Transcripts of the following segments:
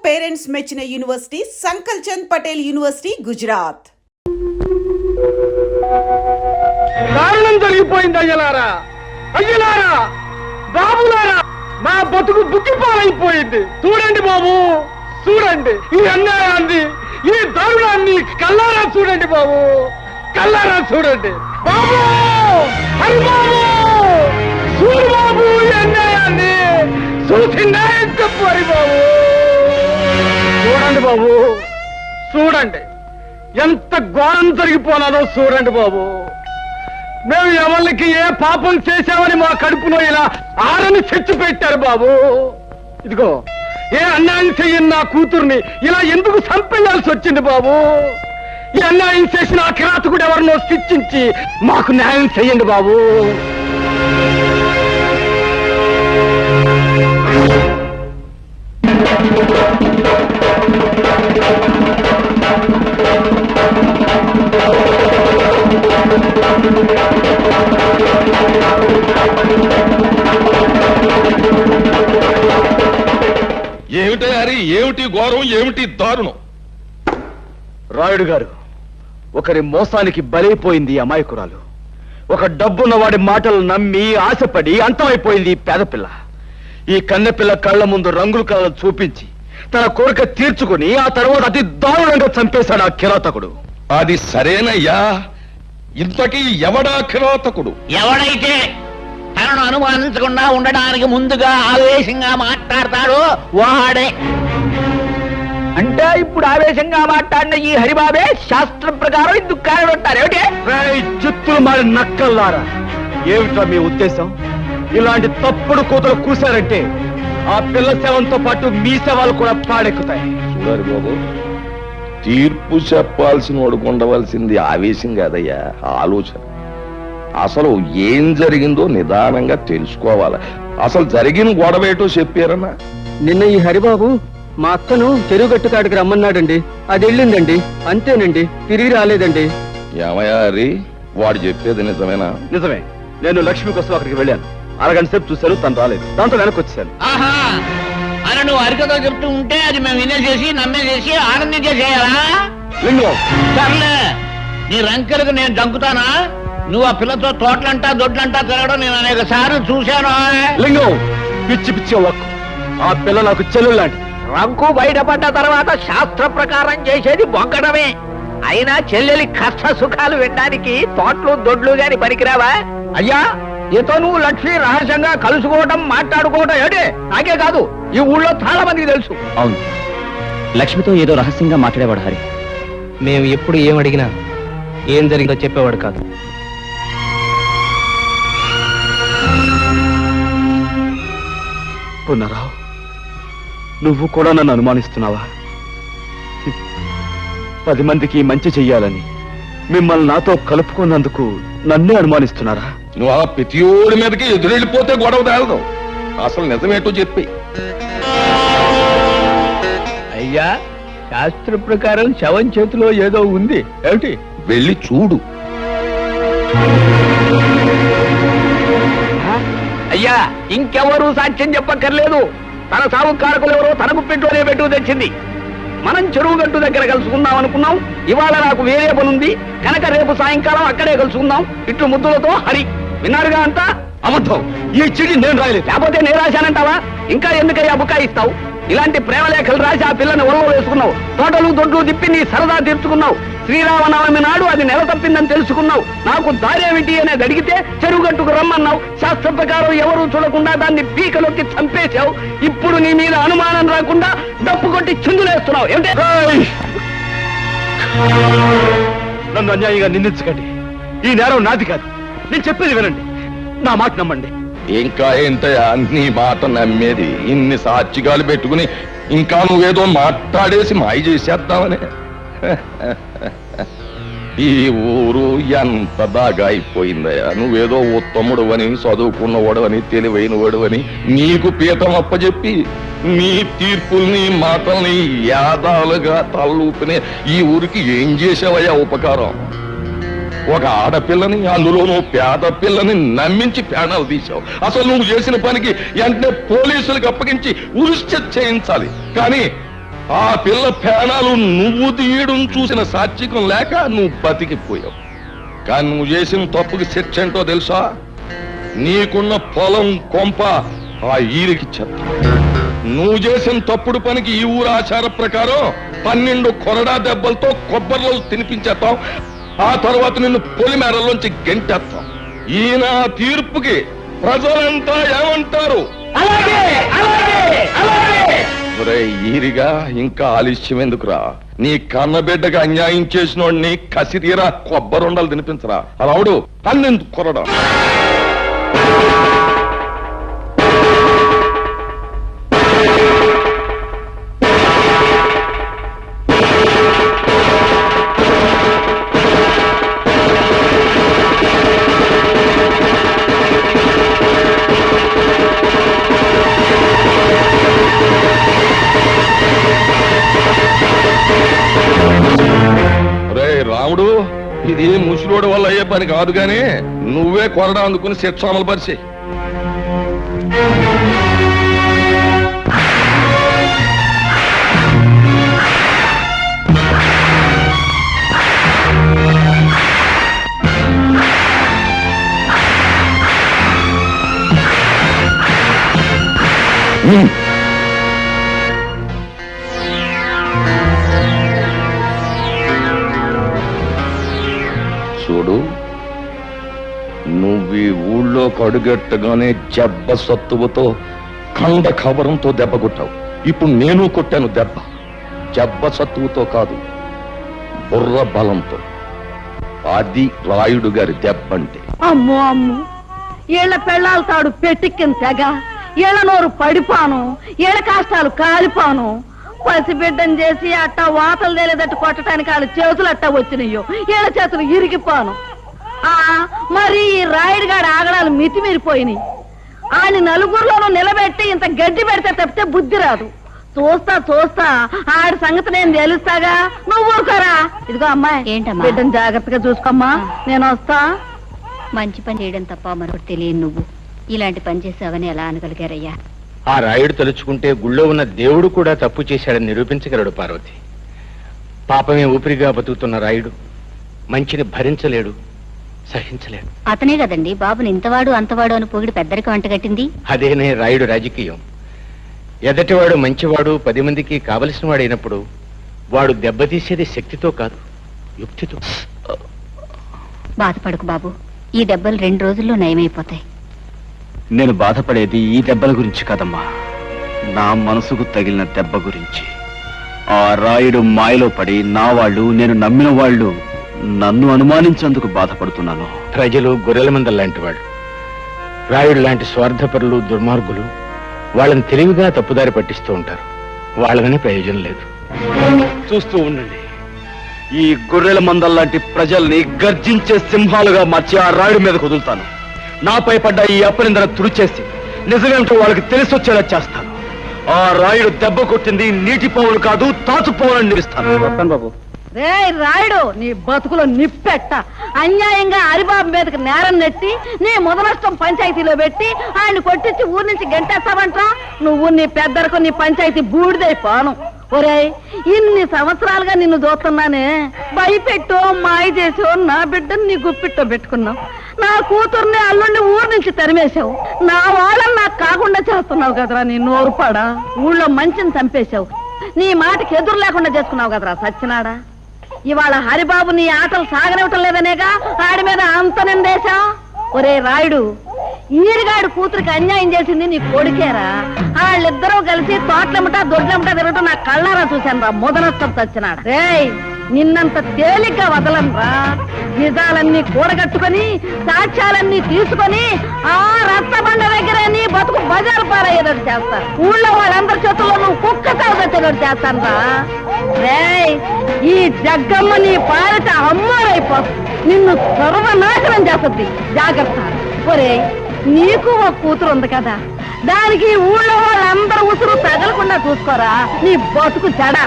Parents మెచ్చిన university సంకల్ Chand Patel university Gujarat. కారణం జరిగిపోయింది. అయ్యలారా బాబులారా, మా బతుకు బుక్కిపాలైపోయింది. చూడండి బాబు, చూడండి ఈ అన్యాయాన్ని, ఈ దారుణాన్ని కల్లారా చూడండి బాబు, కల్లారా చూడండి బాబు. హరి బాబు, చూడు బాబు ఈ అన్యాయాన్ని, చూసి న్యాయం చెప్పు. హరి బాబు, చూడండి బాబు, చూడండి ఎంత ఘోరం జరిగిపోనాదో చూడండి బాబు. మేము ఎవరికి ఏ పాపం చేశామని మా కడుపులో ఇలా ఆరని చెచ్చు పెట్టారు బాబు. ఇదిగో ఏ అన్యాయం చెయ్యని నా కూతుర్ని ఇలా ఎందుకు చంపేయాల్సి వచ్చింది బాబు. ఈ అన్యాయం చేసిన ఆ కిరాతకుడు ఎవరినో శిక్షించి మాకు న్యాయం చెయ్యండి బాబు. ఏమిటి హరి, ఏమిటి ఘోరం, ఏమిటి దారుణం? రాయుడు గారు, ఒకరి మోసానికి బలైపోయింది అమాయకురాలు. ఒక డబ్బున్న వాడి మాటలు నమ్మి ఆశపడి అంతమైపోయింది ఈ పేదపిల్ల. ఈ కన్నెపిల్ల కళ్ళ ముందు రంగుల కళలు చూపించి తన కోరిక తీర్చుకుని ఆ తర్వాత అతి దారుణంగా చంపేశాడు ఆ కిరాతకుడు. అది సరేనయ్యా, ఇంతకీ ఎవడా కిరాతకుడు? ఎవడైతే తనను అనుమానించకుండా ఉండడానికి ముందుగా ఆవేశంగా మాట్లాడతాడో వాడే. అంటే ఇప్పుడు ఆవేశంగా మాట్లాడిన ఈ హరిబాబే శాస్త్రం ప్రకారం ఇందుకు కారణం ఉంటారు. ఏమిటి చిత్తులు మారి నక్కల్లారా, ఏమిటా మీ ఉద్దేశం? ఇలాంటి తప్పుడు కూతురు కూశారంటే ఆ పిల్ల శవంతో పాటు మీ శవాలు కూడా పాడెక్కుతాయి. చూడాలి బాబు, తీర్పు చెప్పాల్సిన వాడుకు ఉండవలసింది ఆవేశం కాదయ్యా, ఆలోచన. అసలు ఏం జరిగిందో నిదానంగా తెలుసుకోవాలి. అసలు జరిగిన గొడవేటో చెప్పారన్నా? నిన్న ఈ హరిబాబు మా అక్కను చెరువుగట్టు కాడికి రమ్మన్నాడండి. అది వెళ్ళిందండి, అంతేనండి, తిరిగి రాలేదండి. ఏమయ్యా హరి, వాడు చెప్పేది నిజమేనా? నిజమే. నేను లక్ష్మి కోసం అక్కడికి వెళ్ళాను. అరగంట సేపు చూశాను, తను రాలేదు. దాంతో వెనక్కి వచ్చాను. ఆహా అని నువ్వు అరికతో చెప్తూ ఉంటే అది మేము వినేసేసి నమ్మేసేసి ఆనందించేసేయాలా? లింగం, సర్లే, నీ రంకెలకు నేను దంకుతానా? నువ్వు ఆ పిల్లతో తోటలంటా దొడ్లంటా తిరగడం నేను అనేక సార్లు చూశాను. లింగం, పిచ్చి పిచ్చి ఒక్కు. ఆ పిల్ల నాకు చెల్లెలు లాంటి. రంకు బయటపడ్డ తర్వాత శాస్త్ర ప్రకారం చేసేది బొంకడమే. అయినా చెల్లెలి కష్ట సుఖాలు వినడానికి తోటలు దొడ్లు గాని పనికిరావా? అయ్యా, ఇతో నువ్వు లక్ష్మి రహస్యంగా కలుసుకోవడం మాట్లాడుకోవడం ఏడే నాకే కాదు, ఈ ఊళ్ళో చాలా మందికి తెలుసు. అవును, లక్ష్మితో ఏదో రహస్యంగా మాట్లాడేవాడు హరి. మేము ఎప్పుడు ఏం అడిగినా ఏం జరిగిందో చెప్పేవాడు కాదు. పునరావు, నువ్వు కూడా నన్ను అనుమానిస్తున్నావా? 10 మందికి మంచి చెయ్యాలని మిమ్మల్ని నాతో కలుపుకున్నందుకు నన్నే అనుమానిస్తున్నారా? నువ్వు ఆ ప్రతియోడి మీదకి ఎదురెళ్ళిపోతే గొడవ తేలదు. అసలు నిజమేటో చెప్పి. అయ్యా, శాస్త్ర ప్రకారం శవం చేతిలో ఏదో ఉంది. ఏమిటి? వెళ్ళి చూడు. అయ్యా, ఇంకెవరూ సాక్ష్యం చెప్పక్కర్లేదు. తన సాగు కారకులు ఎవరో తన గుప్పెట్లోనే పెట్టు తెచ్చింది. మనం చెరువు గట్టు దగ్గర కలుసుకుందాం అనుకున్నాం. ఇవాళ నాకు వేరే పనుంది కనుక రేపు సాయంకాలం అక్కడే కలుసుకుందాం. ఇట్లు ముద్దులతో హరి. విన్నారుగా అంతా? అబద్ధం. ఈ చిడి నేను రాయలేదు. లేకపోతే నేను రాశానంటావా? ఇంకా ఎందుకయ్యా బుకాయిస్తావు? ఇలాంటి ప్రేమలేఖలు రాసి ఆ పిల్లని ఒళ్ళో వేసుకున్నావు. తోటలు దొడ్లు తిప్పి నీ సరదా తీర్చుకున్నావు. శ్రీరామనవమి నాడు అది నెల తప్పిందని తెలుసుకున్నావు. నాకు దారేమిటి అనేది అడిగితే చెరువుగట్టుకు రమ్మన్నావు. శాస్త్ర ప్రకారం ఎవరూ చూడకుండా దాన్ని పీకలోకి చంపేశావు. ఇప్పుడు నీ మీద అనుమానం రాకుండా డప్పు కొట్టి చిందులేస్తున్నావు. ఏమిటి? నన్ను అన్యాయంగా నిందించకండి. ఈ నేరం నాది కాదు. నేను చెప్పేది వినండి, నా మాట నమ్మండి. ఇంకా ఏంటయ్యా నీ మాట నమ్మేది? ఇన్ని సాక్షిగాలు పెట్టుకుని ఇంకా నువ్వేదో మాట్లాడేసి మాయ చేసేద్దామని. ఈ ఊరు ఎంత బాగా అయిపోయిందయ్యా. నువ్వేదో ఉత్తముడు అని, చదువుకున్నవాడు అని, తెలివైనవాడు అని నీకు పీఠం అప్పచెప్పి నీ తీర్పుల్ని మాటల్ని యాదాలుగా తలూపినే ఈ ఊరికి ఏం చేసావయ్యా ఉపకారం? ఒక ఆడపిల్లని, అందులోనూ పేద పిల్లని నమ్మించి ప్రాణాలు తీశావు. అసలు నువ్వు చేసిన పనికి వెంటనే పోలీసులకు అప్పగించి ఉరిశ్చ చేయించాలి. కానీ ఆ పిల్ల పేనాలు నువ్వు తీయడం చూసిన సాత్వికం లేక నువ్వు బతికిపోయావు. కానీ నువ్వు చేసిన తప్పుకి శిక్ష ఏంటో తెలుసా? నీకున్న పొలం కొంప ఆ ఈరికి చెత్త. నువ్వు చేసిన తప్పుడు పనికి ఈ ఊరు ఆచార ప్రకారం 12 కొరడా దెబ్బలతో కొబ్బరిలో తినిపించేస్తాం. ఆ తర్వాత నిన్ను పొలిమేరలోంచి గెంటేస్తాం. ఈయన తీర్పుకి ప్రజలంతా ఏమంటారు? ఈరిగా ఇంకా ఆలస్యం ఎందుకురా? నీ కన్నబిడ్డగా అన్యాయం చేసిన వాడిని కసిరీరా కొబ్బరుండలు తినిపించరా. అలావుడు 12 కొరడా. రాముడు, ఇది ముసిలోడు వల్ల అయ్యే పని కాదు గాని నువ్వే కొరడా అందుకుని శిక్ష అమలు పరిచి. చూడు, నువ్వు ఈ ఊళ్ళో కడుగెట్టగానే జబ్బ సత్తువతో కండ కవరంతో దెబ్బ కొట్టావు. ఇప్పుడు నేను కొట్టాను దెబ్బ. జబ్బ సత్తువతో కాదు, బుర్ర బలంతో. అది రాయుడు గారి దెబ్బ అంటే. అమ్మో అమ్ము, ఏళ్ల పెళ్ళాలు తాడు పెట్టిక్కిన తెగ, ఏళ్ల నోరు పడిపాను, ఏళ్ల కాష్టాలు కాలిపాను. పసిబిడ్డని చేసి అట్టా వాతలు తేలేదట్టు కొట్టడానికి వాళ్ళ చేతులు అట్టా వచ్చినాయో, ఏళ్ల చేతులు ఇరిగిపోను. మరి ఈ రాయుడుగాడి ఆగడాలు మితిమీరిపోయినాయి. ఆయన నలుగురిలోనూ నిలబెట్టి ఇంత గడ్డి పెడితే తప్పితే బుద్ధి రాదు. చూస్తా చూస్తా ఆడి సంగతి నేను తెలుస్తాగా. నువ్వు ఊరుకోరా. ఇదిగో అమ్మాయి, ఏంటమ్మా? బిడ్డను జాగ్రత్తగా చూసుకోమ్మా. నేను వస్తా. మంచి పని చేయడం తప్ప మరొకటి తెలియదు. నువ్వు ఇలాంటి పని చేసావని ఎలా అనగలిగారయ్యా? ఆ రాయుడు తలుచుకుంటే గుళ్ళో ఉన్న దేవుడు కూడా తప్పు చేశాడని నిరూపించగలడు పార్వతి. పాపమే ఊపిరిగా బతుకుతున్న రాయుడు మంచిని భరించలేడు, సహించలేడు. అతనే కదండి బాబుని ఇంతవాడు అంతవాడు అని పొగిడి పెద్దరికి వంటగట్టింది. అదేనే రాయుడు రాజకీయం. ఎదటివాడు మంచివాడు 10 మందికి కావలసిన వాడైనప్పుడు వాడు దెబ్బతీసేది శక్తితో కాదు, యుక్తితో. బాధపడకు బాబు, ఈ దెబ్బలు 2 రోజుల్లో నయమైపోతాయి. నేను బాధపడేది ఈ దెబ్బల గురించి కాదమ్మా, నా మనసుకు తగిలిన దెబ్బ గురించి. ఆ రాయుడు మాయలో పడి నా వాళ్ళు, నేను నమ్మిన వాళ్ళు నన్ను అనుమానించేందుకు బాధపడుతున్నాను. ప్రజలు గొర్రెల మందల లాంటి వాళ్ళు. రాయుడు లాంటి స్వార్థపరులు, దుర్మార్గులు వాళ్ళని తెలివిగా తప్పుదారి పట్టిస్తూ ఉంటారు. వాళ్ళని ప్రయోజనం లేదు. చూస్తూ ఉండండి, ఈ గొర్రెల మందల్లాంటి ప్రజల్ని గర్జించే సింహాలుగా మార్చి ఆ రాయుడి మీద కుదులుతాను. నాపై పడ్డ ఈ అపనిందన తుడిచేసి నిజమేమిటో వాళ్ళకి తెలిసొచ్చేలా చేస్తాను. ఆ రాయుడు దెబ్బ కొట్టింది నీటి పావులు కాదు, తాచు పావులని నిలుస్తాను. బాబు, రే రాయుడు, నీ బతుకులో నిప్పెట్ట. అన్యాయంగా హరిబాబు మీదకి నేరం నెట్టి నీ ముదనష్టం పంచాయతీలో పెట్టి ఆయన కొట్టించి ఊరి నుంచి గంటేస్తావంట. నువ్వు నీ పెద్దరకు నీ పంచాయతీ బూడిదైపోను. ఒరేయ్, ఇన్ని సంవత్సరాలుగా నిన్ను చూస్తున్నానే, భయపెట్టో మాయ చేసో నా బిడ్డను నీ గుప్పిట్టో పెట్టుకున్నావు. నా కూతుర్ని అల్లుడిని ఊరి నుంచి తరిమేశావు. నా వాళ్ళని నాకు కాకుండా చేస్తున్నావు కదరా నీ నోరుపాడా. ఊళ్ళో మంచిని చంపేశావు. నీ మాటకి ఎదురు లేకుండా చేసుకున్నావు కదరా సచ్చినాడా. ఇవాళ హరిబాబు నీ ఆటలు సాగనివ్వటం లేదనేగా ఆడి మీద అంత నిందేశా. ఒరే రాయుడు, ఈరిగాడు కూతురికి అన్యాయం చేసింది నీ కొడుకేరా. వాళ్ళిద్దరూ కలిసి తోటలెమ్మటా దొడ్లెమ్మటా తిరగటం నా కళ్ళారా చూశాను రా ముదనష్టం చచ్చినాడు. రేయ్, నిన్నంత తేలిగ్గా వదలనురా. నిజాలన్నీ కూడగట్టుకుని సాక్ష్యాలన్నీ తీసుకొని ఆ రక్తబండ దగ్గరే నీ బతుకు బజారు పారయ్యేటట్టు చేస్తాను. ఊళ్ళో వాళ్ళందరి చేతుల్లో నువ్వు కుక్క సాగుతచ్చేటట్టు చేస్తాను రా. రేయ్, ఈ జగ్గమ్మ నీ పాలిట అమ్మారైపోతుంది. నిన్ను సర్వనాశనం చేస్తుంది. జాగ్రత్త. ఒరే, నీకు ఒక కూతురు ఉంది కదా, దానికి ఊళ్ళో వాళ్ళందరూ ఉసురు తగలకుండా చూసుకోరా. నీ బతుకు చెడ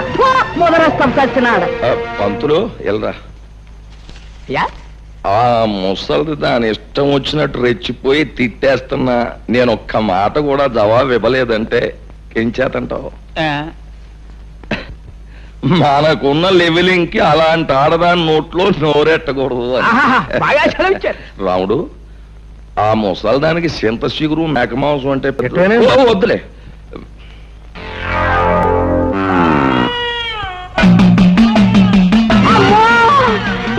మొదలొస్తాం చచ్చినాడు. పంతులు ఎల్రా. ఆ ముసలిది దాని ఇష్టం వచ్చినట్టు రెచ్చిపోయి తిట్టేస్తున్నా. నేను ఒక్క మాట కూడా జవాబు ఇవ్వలేదంటే ఏం చేతంటావు? మనకున్న లెవెలింగ్ కి అలాంటి ఆడదాని నోట్లో నోరెట్టకూడదు అని. ఆహాహా, బాగా సెలవిచ్చారు. రాముడు, ఆ ముసల్దానికి చింత చిగురు మేక మాంసం అంటే ఎట్లనే? వద్దులే.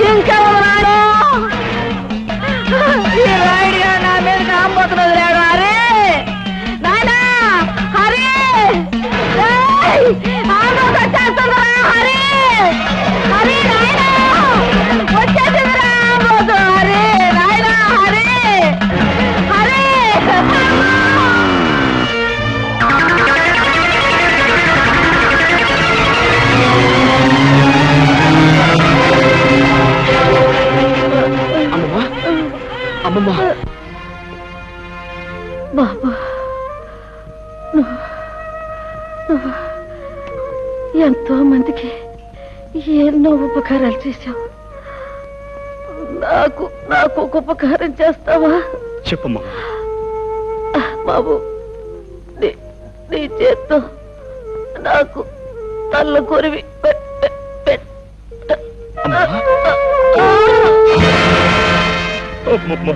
ఇంకెవరు ఈ రాయుడిగా నా మీద కాంబోతులు వదిలాడు. హరే నాయనా, హరే ఆంబోతు వచ్చేస్తుందిరా. హరే హరే నాయనా, వచ్చేసిందిరా ఆంబోతు. హరే నాయనా, హరే హరే. అమ్మమ్మ, బాబా, నువ్వు ఎంతో మందికి ఎన్నో ఉపకారాలు చేశావు. నాకు ఒక ఉపకారం చేస్తావా? చెప్పమ్మా. బాబు, నీ చేత్తో నాకు తల్ల కొరివి అమ్మమ్మ,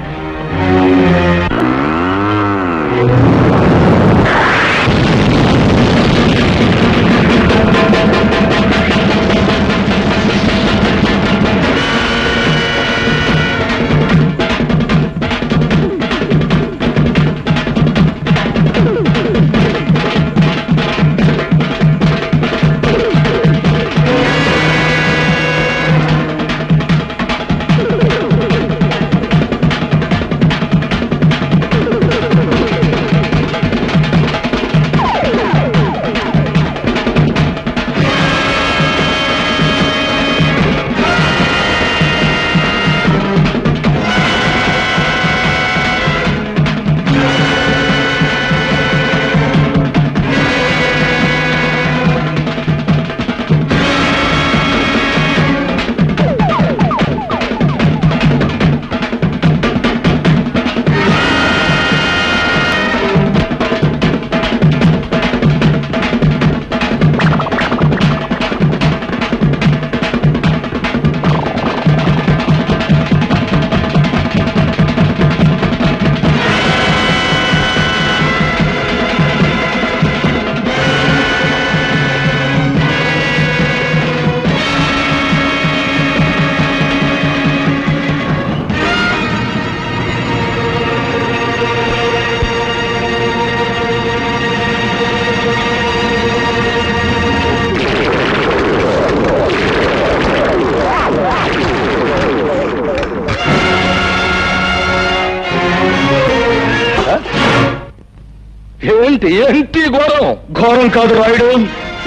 ఏంటి ఘోరం? ఘోరం కాదు రాయుడు,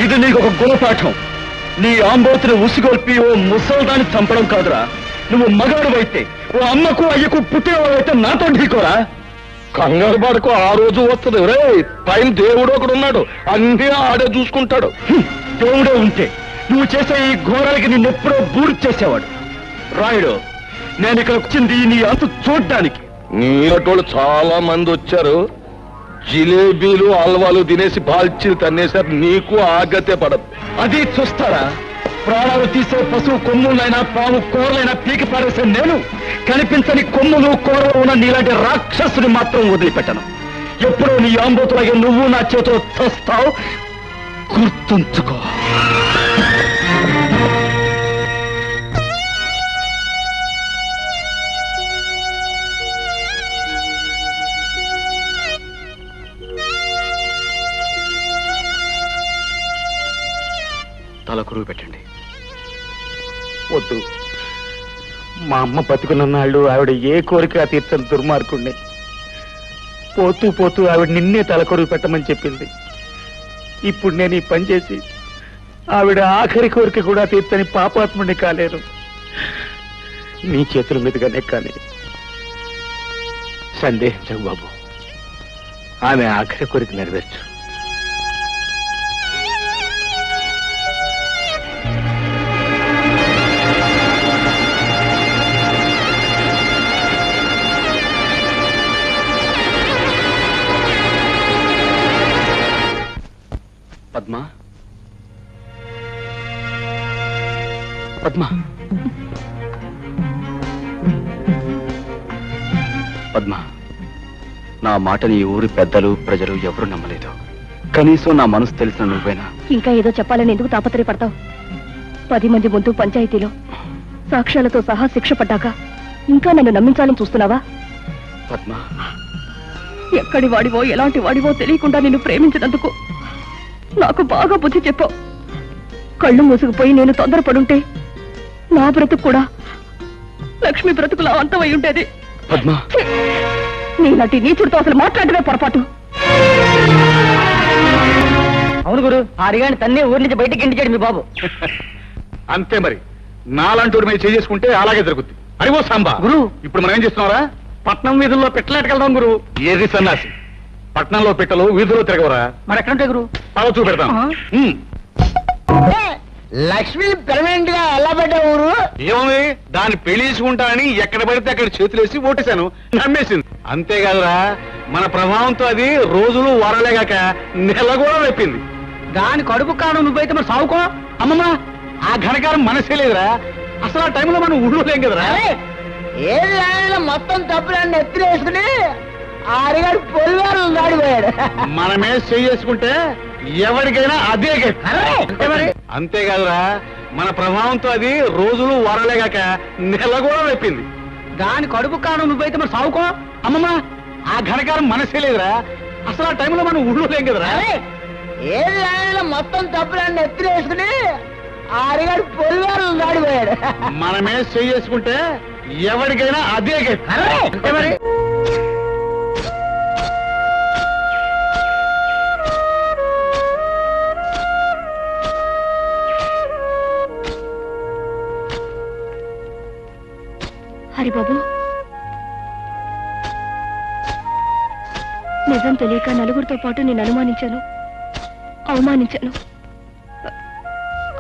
ఇది నీకు ఒక గుణపాఠం. నీ ఆంబోతుని ఉసిగొల్పి ఓ ముసల్దాన్ని చంపడం కాదురా. నువ్వు మగాడువైతే, ఓ అమ్మకు అయ్యకు పుట్టినవాడైతే నాతో ఢీకోరా. కంగారు పడకు, ఆ రోజు వస్తుంది. రే, పైన దేవుడు ఒకడు ఉన్నాడు, అన్నీ ఆడే చూసుకుంటాడు. దేవుడే ఉంటే నువ్వు చేసే ఈ ఘోరాలకి నిన్నెప్పుడో బూడి చేసేవాడు. రాయుడు, నేను ఇక్కడ వచ్చింది నీ అంతు చూడ్డానికి. నీలటోళ్ళు చాలా మంది వచ్చారు, జిలేబీలు హల్వాలు తినేసి బాల్చీలు తన్నేశారు. నీకు ఆగతే పడదు. అది చూస్తారా? ప్రాణాలు తీసే పశువు కొమ్ములైనా పాము కూరలైనా పీకి పారేసే నేను కనిపించని కొమ్ములు కూరలు ఉన్న నీలాంటి రాక్షసుని మాత్రం వదిలిపెట్టను. ఎప్పుడో నీ ఆంబోతులాగే నువ్వు నా చేతిలో చస్తావు, గుర్తుంచుకో. తల కురువు పెట్టండి. వద్దు, మా అమ్మ బతుకున్నన్నాళ్ళు ఆవిడ ఏ కోరిక తీర్చని దుర్మార్గుణ్ణి. పోతూ పోతూ ఆవిడ నిన్నే తలకొరువు పెట్టమని చెప్పింది. ఇప్పుడు నేను ఈ పని చేసి ఆవిడ ఆఖరి కోరిక కూడా తీర్చని పాపాత్ముడిని కాలేను. నీ చేతుల మీదుగానే కానీ సందేహించకు బాబు, ఆమె ఆఖరి కోరిక నెరవేర్చు. పద్మ, పద్మ పద్మ, నా మాటని ఈ ఊరి పెద్దలు ప్రజలు ఎవరు నమ్మలేదు. కనీసం నా మనసు తెలిసిన నువ్వేనా? ఇంకా ఏదో చెప్పాలని ఎందుకు తాపత్రయపడతావు? 10 మంది ముందు పంచాయతీలో సాక్ష్యాలతో సహా శిక్ష పడ్డాక ఇంకా నన్ను నమ్మించాలని చూస్తున్నావా? పద్మ, ఎక్కడి వాడివో ఎలాంటి వాడివో తెలియకుండా నిన్ను ప్రేమించినందుకు నాకు బాగా బుద్ధి చెప్పావు. కళ్ళు మూసుకుపోయి నేను తొందరపడుంటే నా బ్రతుకు కూడా లక్ష్మి బ్రతుకులా అంతమై ఉండేది. పద్మ, నీలాంటి నీచుడితో అసలు మాట్లాడమే పొరపాటు. అవును గురు, ఆ అరిగాని తన్నే ఊరి నుంచి బయటికి ఇంటిచాడు మీ బాబు. అంతే మరి, నాలాంటి మీద చేసుకుంటే అలాగే జరుగుద్ది. అరివో సాంబా గురు, ఇప్పుడు మనం ఏం చేస్తున్నారా? పట్నం వీధుల్లో పెట్టలేటకెళ్దాం గురు. ఏది సన్నాసి, పట్నంలో పెట్టలు వీధుల్లో తిరగవరా? మరి ఎక్కడుంటే గురు? పద చూపెడతాం. లక్ష్మి పెర్మనెంట్ గా ఎలా పెట్టా ఊరు? ఏముంది, దాన్ని పెళ్లి చేసుకుంటానని ఎక్కడ పడితే అక్కడ చేతులేసి ఓటేశాను, నమ్మేసింది. అంతేకాదురా, మన ప్రభావంతో అది రోజులు వారలేగాక నెల కూడా వెప్పింది. దాని కడుపు కాను నువ్వైతే మరి సావుకో. అమ్మమ్మ, ఆ ఘనకారం మనసే లేదురా. అసలు ఆ టైంలో మనం ఊళ్ళో లేం కదరా. ఏది ఆయన మొత్తం తప్పులన్నీ ఎత్తులు వేసుకుని ఆ అరిగాడు పొలివారు దాడిపోయాడు. మనమే చేసుకుంటే ఎవరికైనా అదే గతి. అంతే మరి. అంతేకాదురా, మన ప్రభావంతో అది రోజులు వారలేగాక నెల కూడా వెప్పింది. దాని కడుపు కాను నువ్వైతే మరి సావుకో. అమ్మమ్మ, ఆ ఘనకారం మనసే లేదురా. అసలు ఆ టైంలో మనం ఊళ్ళో లేం కదరా. ఏది ఆయన మొత్తం తప్పులన్నీ ఎత్తులు వేసుకుని ఆ అరిగాడు పొలివారు దాడిపోయాడు. మనమే చేసుకుంటే ఎవరికైనా అదే గతి. అంతే మరి. హరిబాబు, నిజం తెలియక నలుగురితో పాటు నేను అనుమానించాను, అవమానించాను.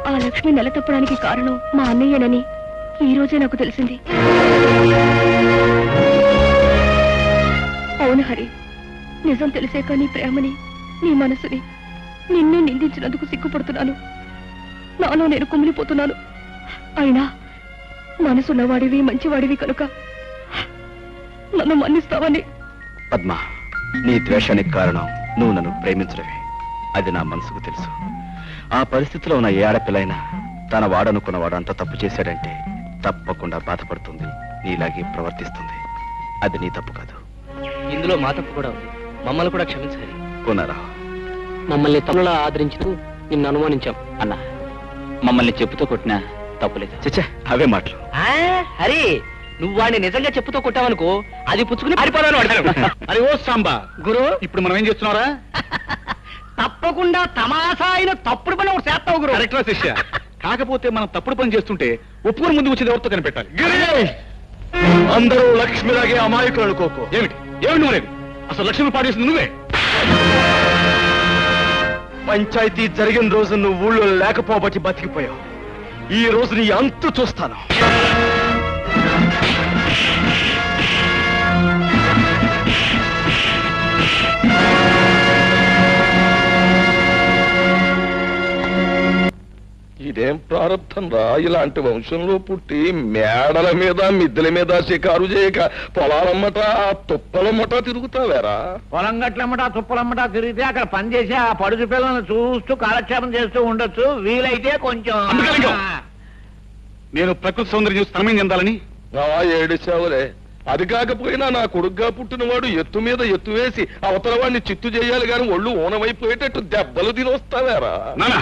ఆ లక్ష్మి నెల తప్పడానికి కారణం మా అన్నయ్యనని ఈ రోజే నాకు తెలిసింది. అవును హరి, నిజం తెలిసాక నీ ప్రేమని, నీ మనసుని, నిన్నే నిందించినందుకు సిగ్గుపడుతున్నాను. నాలో నేను కుమిలిపోతున్నాను. అయినా మనసున్నవాడివి, మంచివాడివి కనుక నన్ను మన్నిస్తావని. పద్మ, నీ ద్వేషానికి కారణం నువ్వు నన్ను ప్రేమించడమే. అది నా మనసుకు తెలుసు. ఆ పరిస్థితిలో ఉన్న ఏ ఆడపిల్లైనా తన వాడనుకున్నవాడు అంత తప్పు చేశాడంటే తప్పకుండా బాధపడుతుంది, నీలాగే ప్రవర్తిస్తుంది. అది నీ తప్పు కాదు. ఇందులో మా తప్పు కూడా ఉంది. మమ్మల్ని కూడా క్షమించాలి. కొనరా, మమ్మల్ని తమ్ములా ఆదరించుతూ నిన్ను అనుమానించాం. అన్నా, మమ్మల్ని చెప్పుతో కొట్టినా తప్పులేదు. చచ్చా, అవే మాటలు. హరి, నువ్వు వాడిని నిజంగా చెప్పుతో కొట్టావనుకో, అది పుచ్చుకుని పారిపోదాను వాడతాను. అరే ఓ సాంబా గురు, ఇప్పుడు మనం ఏం చేస్తున్నారా? తప్పకుండా తమాషా అయిన తప్పుడు పని ఒకటి చేస్తావు గురు. కరెక్టా శిష్య? కాకపోతే మనం తప్పుడు పని చేస్తుంటే ఒప్పుకొని ముందు వచ్చేది ఎవరితో కనిపెట్టాలి. అందరూ లక్ష్మిలాగే అమాయకులు అనుకోకు. ఏమిటి ఏమిటి నువ్వు? అసలు లక్ష్మి పాడేసింది నువ్వే. పంచాయతీ జరిగిన రోజు నువ్వు ఊళ్ళో లేకపోబట్టి బతికిపోయావు. ఈ రోజు నీ అంతు చూస్తాను. ఇదేం ప్రారంభం రా, ఇలాంటి వంశంలో పుట్టి మేడల మీద మిద్దెల మీద షికారు చేయక పొలాలమ్మట తుప్పలమ్మట తిరుగుతావేరా? పొలం గట్లమ్మట తుప్పలమ్మట తిరిగితే అక్కడ పని చేసి ఆ పడుచు పిల్లలను చూస్తూ కాలక్షేపం చేస్తూ ఉండొచ్చు. వీలైతే కొంచెం నేను ప్రకృతి సౌందర్యం చూసి తనమేం చెందాలని ఏడిచావులే. అది కాకపోయినా నా కొడుగ్గా పుట్టినవాడు ఎత్తు మీద ఎత్తు వేసి అవతల వాడిని చిత్తు చేయాలి గాని ఒళ్ళు ఊనమైపోయేటట్టు దెబ్బలు తినొస్తావేరా? నానా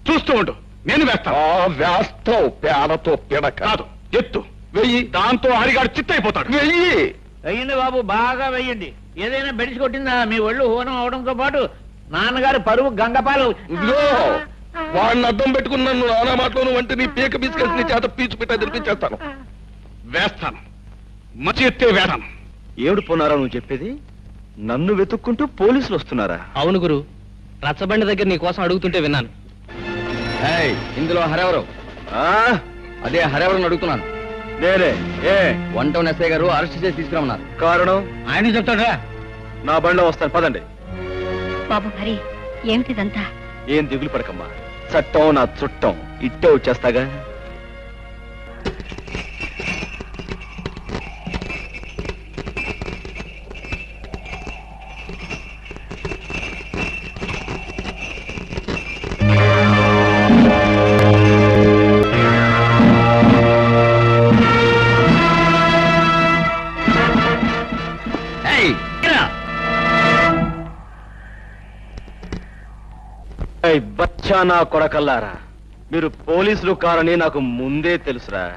చూస్తూ ఉండు, నేను వేస్తాను. వేస్తావు పేడతో పిడక కాదు, ఎత్తు వెయ్యి, దాంతో హరిగాడు చిత్తైపోతాడు. వెయ్యి వెయ్యండి బాబు, బాగా వెయ్యండి. ఏదైనా బెడిసి కొట్టిందా మీ ఒళ్ళు హోనం అవడంతో పాటు నాన్నగారు పరువు గంగపాలు. ఇదిగో వాడిని అద్దం పెట్టుకుని నన్ను నానా మాటలోను వంటి నీ పీక బిస్కెట్స్ నీ చేత పీచు పెట్టా తెరిపించేస్తాను. వేస్తాను, మంచి ఎత్తే వేస్తాను. ఏడు పోనారా నువ్వు చెప్పేది? నన్ను వెతుక్కుంటూ పోలీసులు వస్తున్నారా? అవును గురు, రచ్చబండి దగ్గర నీ కోసం అడుగుతుంటే విన్నాను. ఇందులో హరెవరు? అదే హరెవరని అడుగుతున్నాను. నేనే. ఏ 1 టౌన్ ఎస్ఐ గారు అరెస్ట్ చేసి తీసుకురామన్నారు. కారణం? ఆయన చెప్తాడా? నా బండిలో వస్తాను, పదండి. బాబు హరి, ఏమిటిదంతా? ఏం దిగులు పడకమ్మా, చట్టం నా చుట్టం, ఇట్టే వచ్చేస్తాగా. ఛా నా కొడకల్లారా, మీరు పోలీసులు కారని నాకు ముందే తెలుసురా.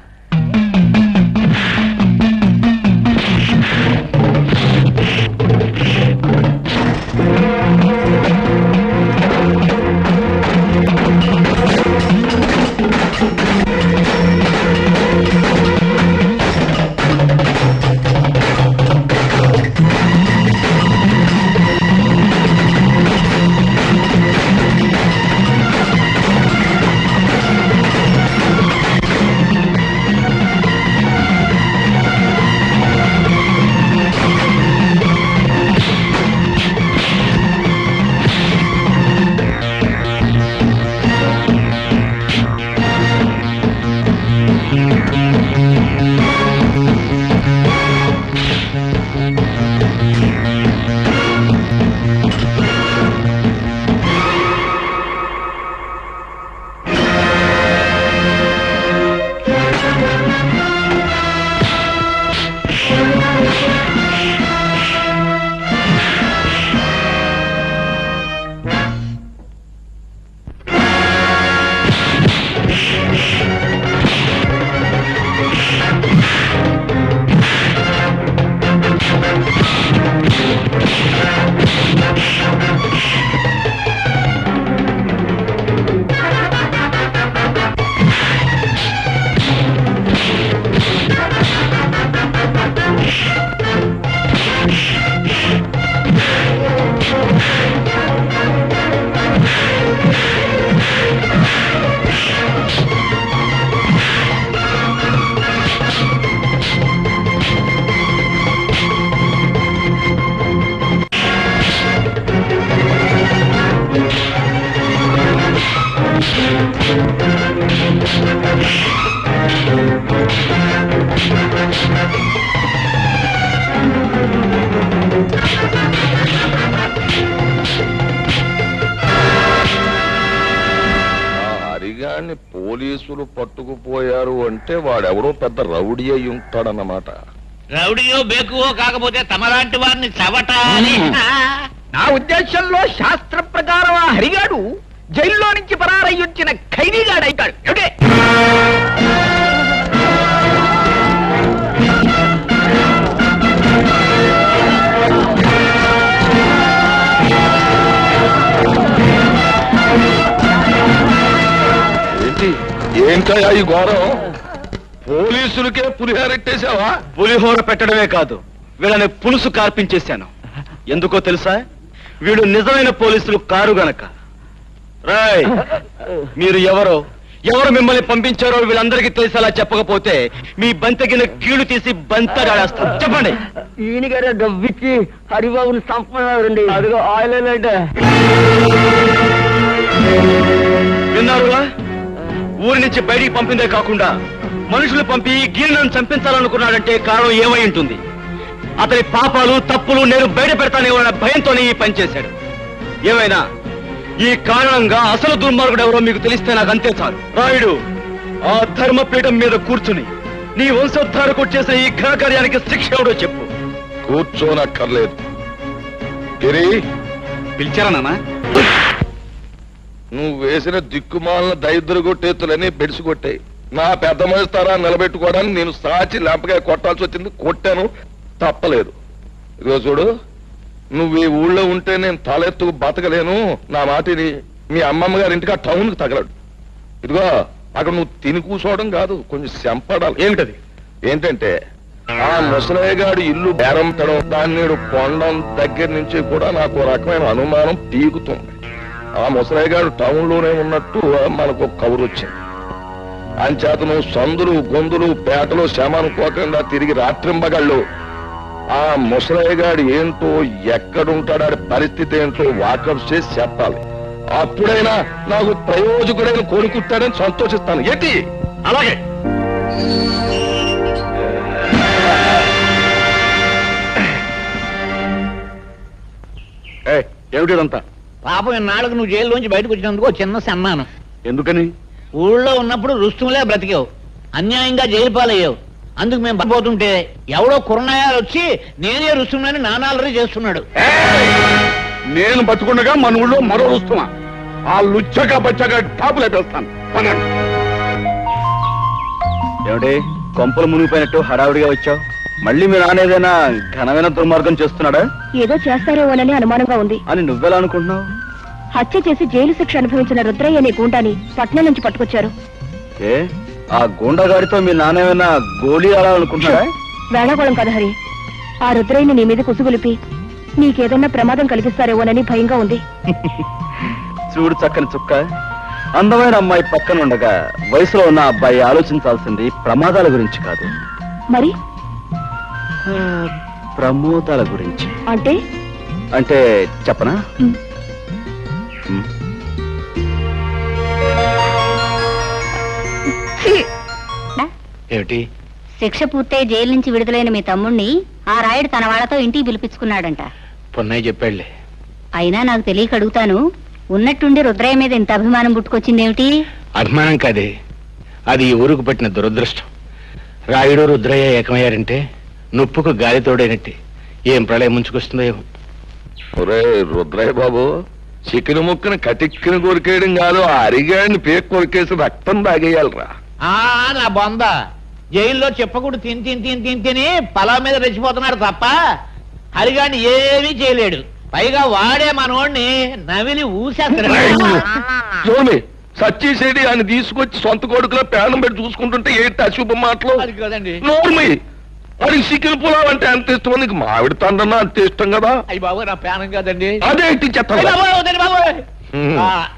హరిగాన్ని పోలీసులు పట్టుకుపోయారు అంటే వాడెవడో పెద్ద రౌడీ అయి ఉంటాడన్నమాట. రౌడీయో బేకువో కాకపోతే తమలాంటి వారిని చవటాలి. నా ఉద్దేశంలో శాస్త్ర ప్రకారం ఆ హరిగాడు జైల్లో నుంచి పరారయ్యొచ్చిన ఖైదీగాడైతాడు. ఏమిటే ఏంటయ్యా ఈ ఘోరం? పోలీసులకే పులిహోరెట్టేశావా? పులిహోర పెట్టడమే కాదు, వీళ్ళని పులుసు కార్పించేశాను. ఎందుకో తెలుసా? వీళ్ళు నిజమైన పోలీసులు కారు గనక. రాయ్, మీరు ఎవరు మిమ్మల్ని పంపించారో వీళ్ళందరికీ తెలిసేలా చెప్పకపోతే మీ బంతగిన కీళ్లు తీసి బంతడాడేస్తాను. చెప్పండి. ఈయన గారు డబ్బిచ్చి హరిబాబుని సంపన్నారండి. అదిగో ఆయిల్ అంటే విన్నారుగా? ఊరి నుంచి బయటికి పంపిందే కాకుండా మనుషులు పంపి గీర్ణను చంపించాలనుకున్నాడంటే కారణం ఏమై ఉంటుంది? అతని పాపాలు తప్పులు నేను బయట పెడతానేమన్న భయంతోనే ఈ పని చేశాడు. ఏమైనా ఈ కారణంగా అసలు దుర్మార్గుడు ఎవరో మీకు తెలిస్తే నాకు అంతే చాలు. రాయుడు, ఆ ధర్మపీఠం మీద కూర్చుని నీ వంశోద్ధారకు చేసిన ఈ ఘనకార్యానికి శిక్ష ఎవడో చెప్పు. కూర్చోనక్కర్లేదు. గిరి, పిలిచారా నాన్న? నువ్వు వేసిన దిక్కుమాలిన దరిద్ర కొట్టేతులని బెడిసి కొట్టాయి. నా పెద్ద మనిస్తారా నిలబెట్టుకోవడానికి నేను సాచి లేంపగా కొట్టాల్సి వచ్చింది. కొట్టాను, తప్పలేదు. ఇదిగో చూడు, నువ్వు ఈ ఊళ్ళో ఉంటే నేను తలెత్తుకు బతకలేను. నా మాటిని మీ అమ్మమ్మ గారి ఇంటికి ఆ టౌన్కి తగలడు. ఇదిగో, అక్కడ నువ్వు తిని కూర్చోవడం కాదు, కొంచెం శంపడాలి. ఏమిటది? ఏంటంటే ఆ ముసలయ్యగాడు ఇల్లు బేరంపడం, దాన్ని పొండం దగ్గర నుంచి కూడా నాకు రకమైన అనుమానం పీకుతుంది. ఆ ముసలయ్యగాడు టౌన్ లోనే ఉన్నట్టు మనకు కబురు వచ్చింది. అంచేత నువ్వు సందులు గొంతులు పేటలు శమానుకోకుండా తిరిగి రాత్రింబగళ్ళు ఆ ముసలయ్యగాడు ఏంటో, ఎక్కడుంటాడు, పరిస్థితి ఏంటో వాకప్ చేసి చెప్పాలి. అప్పుడైనా నాకు ప్రయోజకుడైన కోరుకుంటాడని సంతోషిస్తాను. ఏంటి? అలాగే. ఏమిటిదంతా? పాపం ఇన్నాళ్ళకు నువ్వు జైల్లోంచి బయటకు వచ్చినందుకు చిన్న సన్మానం. ఎందుకని? ఊళ్ళో ఉన్నప్పుడు రుస్తుములే బ్రతికావు, అన్యాయంగా జైలు పాలయ్యావు. అందుకు మేము పోతుంటే ఎవడో కుర్రనాయాలు వచ్చి నేనే రుస్తుమని నానాలరీ చేస్తున్నాడు. నేను బతుకుండగా మన ఊళ్ళో మరో రుస్తుమా? ఆ లుచ్చగా బచ్చగా టాపులు వేస్తాను. ఏమిటి కొంపలు మునిగిపోయినట్టు హడావుడిగా వచ్చావు? మళ్ళీ మీ నాన్న ఏదైనా ఘనమైన దుర్మార్గం చేస్తున్నాడా? ఏదో చేస్తారేమోనని అనుమానంగా ఉంది అని నువ్వెలా అనుకుంటున్నావు? హత్య చేసి జైలు శిక్ష అనుభవించిన రుద్రయ్య అనే గూండాని పట్నం నుంచి పట్టుకొచ్చారు. ఏ ఆ గూండాగాడితో మీ నాన్న ఏమైనా గోళీ ఆడాలనుకుంటున్నాడా? వేళాకోళం కదా హరి. ఆ రుద్రయ్యని నీ మీద కుసుగులిపి నీకేదన్నా ప్రమాదం కలిగిస్తారేమోనని భయంగా ఉంది. చూడు చక్కని చుక్క, అందమైన అమ్మాయి పక్కన ఉండగా వయసులో ఉన్న అబ్బాయి ఆలోచించాల్సింది ప్రమాదాల గురించి కాదు, మరి ప్రమోదాల గురించి. అంటే చెప్పనా? ఏమిటి? శిక్ష పూర్తయి జైలు నుంచి విడుదలైన మీ తమ్ముణ్ణి ఆ రాయుడు తన వాళ్ళతో ఇంటికి పిలిపించుకున్నాడంట. పొన్నయ్య చెప్పాడులే. అయినా నాకు తెలియక అడుగుతాను, ఉన్నట్టుండి రుద్రయ్య మీద ఇంత అభిమానం పుట్టుకొచ్చిందేమిటి? అభిమానం కాదే, అది ఈ ఊరుకు పట్టిన దురదృష్టం. రాయుడు రుద్రయ్య ఏకమయ్యారంటే నొప్పుకు గాలి తోడైనట్టే. ఏం ప్రళయం ముంచుకొస్తుందో ఏమో. ఒరే రుద్రయ్య బాబు, చికెన్ ముక్కను కటిక్కిన కొరికేయడం కాదు, ఆ అరిగాడిని పేక్ కొరికేసి రక్తం తాగేయాలరా. నా బొంద జైల్లో చెప్పకూడదు తిని పొలం మీద రెచ్చిపోతున్నాడు తప్ప హరిగాని ఏమీ చేయలేడు. పైగా వాడే మనోడిని నవిలి ఊసేస్తాడు. సచ్చిసేడి ఆయన తీసుకొచ్చి సొంత కొడుకులో పేనం పెట్టి చూసుకుంటుంటే ఏంటి అశుభ మాటలు? అది కదండి. నోర్మి, అది చికెన్ పులావ్ అంటే అంత ఇష్టం, నీకు మామిడి తండ్రన్నా అంత ఇష్టం కదా. అయ్యి బాబు నా పేనం కదండి. అదేంటి చెత్త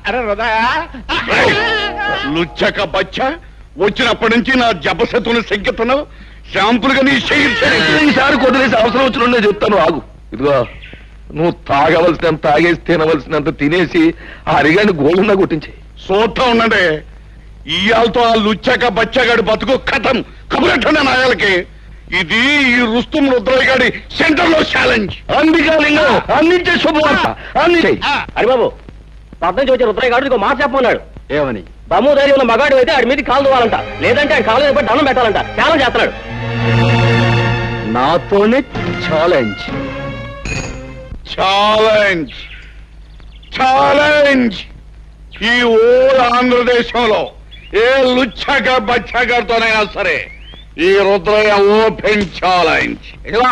అరే హృదయ లుచ్చక బచ్చ, వచ్చినప్పటి నుంచి నా జపశతుని సంకెత్తను శాంపుల్గా నీ ఈసారి కొద్దిలేసి అవసరం వచ్చిన చెప్తాను, ఆగు. ఇదిగో నువ్వు తాగవలసినంత తాగేసి తినవలసినంత తినేసి ఆ అరిగాని గోళ్ళున్నా కొట్టించి చూస్తా ఉండండి. ఇయాలతో ఆ లుచ్చక బచ్చగాడి బతుకు కథం కబురెట్టండి నాయాలకి. ఇది ఈ రుస్తుం రుద్రయ్య గారి సెంటర్ లో ఛాలెంజ్. అందికాలింగం అందించే శుభవార్త అందించే. హరిబాబు, పద్నం చూసి రుద్రయ్య గారు ఇంకో మాట చెప్పమన్నాడు. ఏమని? దమ్ము ధైర్యం ఉన్న మగాడు అయితే ఆడి మీద కాలు దువ్వాలంట, లేదంటే ఆయన కాలు మీద దండం పెట్టాలంట. ఛాలెంజ్ చేస్తున్నాడు. నాతోనే ఛాలెంజ్? Challenge challenge. ఈ ఓల్ ఆంధ్రదేశంలో ఏ లుచ్చక బచ్చగారితోనైనా సరే ఈ రుద్రయ్య ఓపెన్ ఛాలెంజ్. ఇదిగో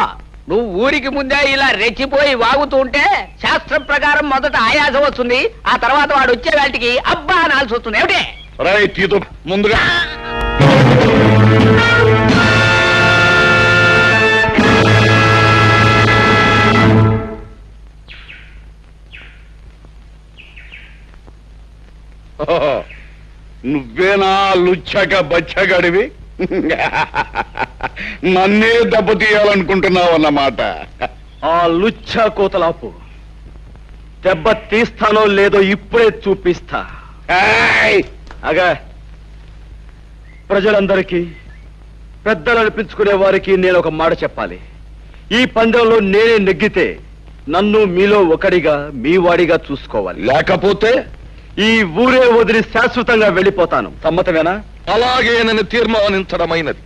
నువ్వు ఊరికి ముందే ఇలా రెచ్చిపోయి వాగుతూ ఉంటే శాస్త్రం ప్రకారం మొదట ఆయాసం వస్తుంది, ఆ తర్వాత వాడు వచ్చే వాటికి అబ్బా అనాల్సి వస్తుంది. ఏమిటి? రైట్, ఇది ముందుగా నువ్వేనా లుచ్చక బచ్చగడివి? నన్నే దెబ్బతీయాలనుకుంటున్నావన్నమాట. ఆ లుచ్చ కోతలాపు, దెబ్బ తీస్తానో లేదో ఇప్పుడే చూపిస్తా. అగా ప్రజలందరికీ, పెద్దలు అనిపించుకునే వారికి నేను ఒక మాట చెప్పాలి. ఈ పందెంలో నేనే నెగ్గితే నన్ను మీలో ఒకడిగా, మీ వాడిగా చూసుకోవాలి. లేకపోతే ఈ ఊరే వదిలి శాశ్వతంగా వెళ్ళిపోతాను. సమ్మతమేనా? అలాగే నన్ను తీర్మానించడమైనది.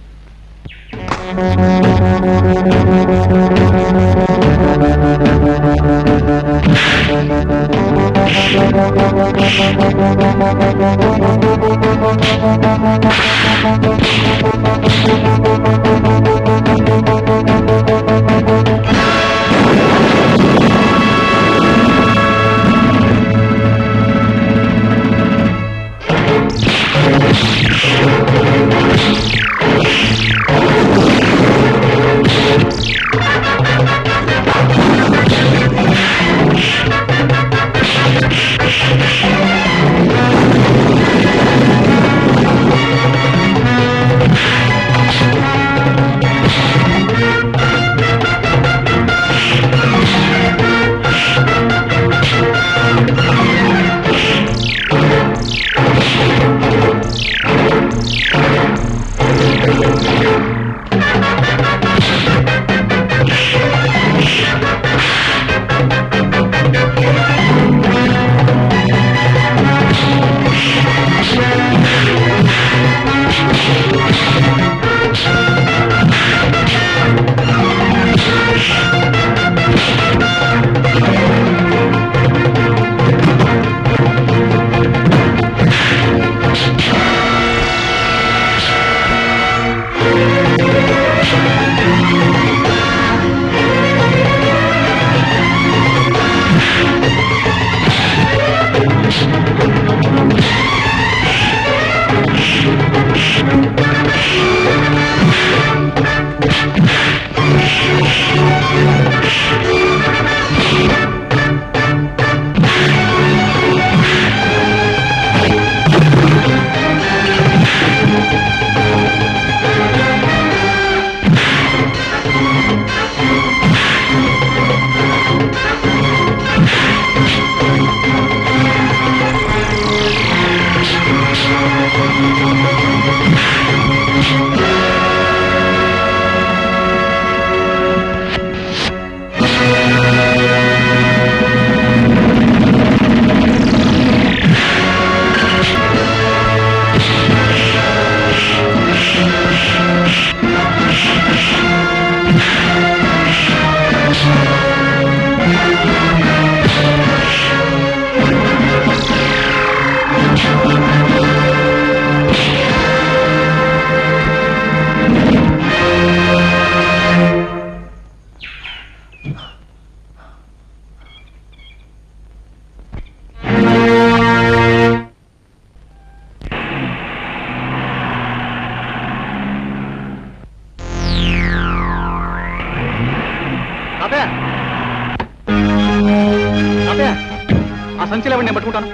ఆ సంచిలో నేను పట్టుకుంటాను.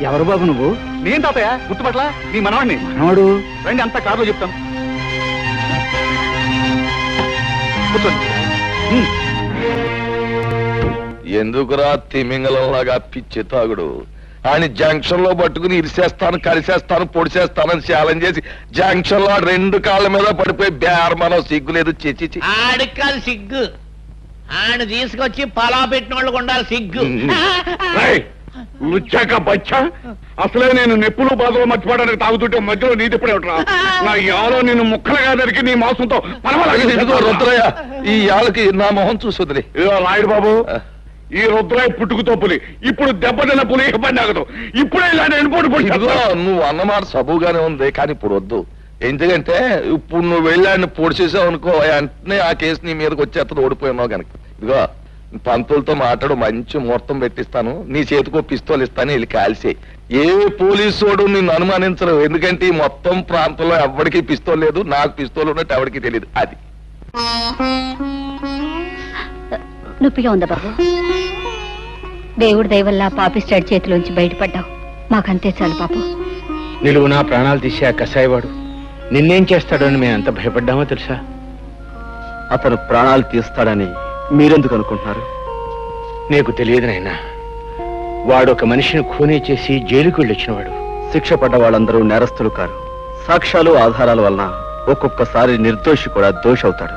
ఎవరు బాబు నువ్వు? నేను తాతయ్య, గుర్తుపట్ల నీ మనవాడిని. మనవాడు? రండి, అంతా కారులో చెప్తాను. కూర్చోండి. ఎందుకురా తిమింగలంలాగా పిచ్చి తాగుడు? ఆయన జంక్షన్ లో పట్టుకుని ఇరిసేస్తాను, కలిసేస్తాను, పొడిసేస్తానని ఛాలెంజ్ చేసి జంక్షన్ లో 2 కాళ్ళ మీద పడిపోయి బేరమనో సిగ్గులేదు. చిచి ఆడికి కాదు సిగ్గు, ఆయన తీసుకొచ్చి పలా పెట్టిన వాళ్ళకు ఉండాలి సిగ్గు. లుచ్చాక బచ్చా, అసలే నేను నెప్పులు బాధలు మర్చిపోవడానికి తాగుతుంటే మధ్యలో నీటి పడేవట్రా. నా యాలో నిన్ను ముక్కలుగా దరికి నీ మాంసంతో రుద్రయ్య, ఈ యాళ్ళకి నా మొహం చూసుదిలే. రాయుడు బాబు, ఈ రుద్రయ్య పుట్టుకుతో పులి, ఇప్పుడు దెబ్బతిన్న పులి ఇవ్వండి ఆగదు. ఇప్పుడే ఇలాంటి ఎన్నిపోటు నువ్వు అన్నమాట సబుగానే ఉంది, కానీ ఇప్పుడు వద్దు. ఎందుకంటే ఇప్పుడు నువ్వు వెళ్ళాన్ని పొడిచేసావు అనుకో, వెంటనే ఆ కేసు నీ మీదకి వచ్చేస్తుంది, ఓడిపోయినావు కనుక. ఇదిగో పంతులతో మాట్లాడు, మంచి ముహూర్తం పెట్టిస్తాను, నీ చేతికో పిస్తోల్ ఇస్తాను, వెళ్ళి కాల్చేయి. ఏ పోలీసు నిన్ను అనుమానించరు, ఎందుకంటే ఈ మొత్తం ప్రాంతంలో ఎవరికి పిస్తోల్ లేదు, నాకు పిస్తోల్ ఉన్నట్టు ఎవరికి తెలియదు. అది నొప్పిగా ఉందా బాబు? దేవుడి దయవల్ల పాపిస్టాడ్ చేతిలోంచి బయటపడ్డావు, మాకంతే చాలు పాపు. నిలువు నా ప్రాణాలు తీసే ఆ కసాయివాడు నిన్నేం చేస్తాడో అని మేము ఎంత భయపడ్డామో తెలుసా? అతను ప్రాణాలు తీస్తాడని మీరెందుకు అనుకుంటున్నారు? నీకు తెలియదు నాయనా, వాడు ఒక మనిషిని ఖూనీ చేసి జైలుకు వెళ్ళొచ్చినవాడు. శిక్ష పడ్డ వాళ్ళందరూ నేరస్తులు కారు. సాక్ష్యాలు ఆధారాల వలన ఒక్కొక్కసారి నిర్దోషి కూడా దోషి అవుతాడు.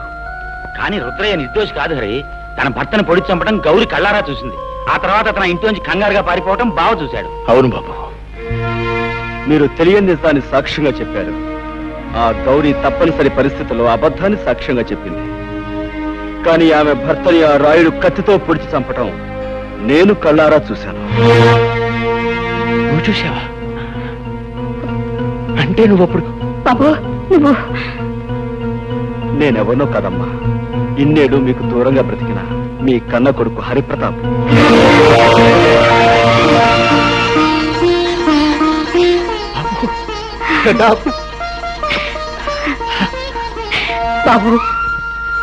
కానీ రుద్రయ్య నిర్దోషి కాదు హరి. తన భర్తను పొడి చంపడం గౌరి కళ్ళారా చూసింది. ఆ తర్వాత తన ఇంట్లోంచి కంగారుగా పారిపోవడం బావ చూశాడు. అవును బాబు, మీరు తెలియని నిజాన్ని సాక్ష్యంగా చెప్పారు. ఆ గౌరీ తప్పనిసరి పరిస్థితుల్లో అబద్ధాన్ని సాక్ష్యంగా చెప్పింది. కానీ ఆమె భర్తని ఆ రాయుడు కత్తితో పొడిచి చంపటం నేను కళ్ళారా చూశాను. నువ్వు చూసావా? అంటే నువ్వు అప్పుడు బాబు నువ్వు నేనెవరినో కదమ్మా, ఇన్నేడు మీకు దూరంగా బ్రతికిన మీ కన్న కొడుకు హరిప్రతాప్. బాబు,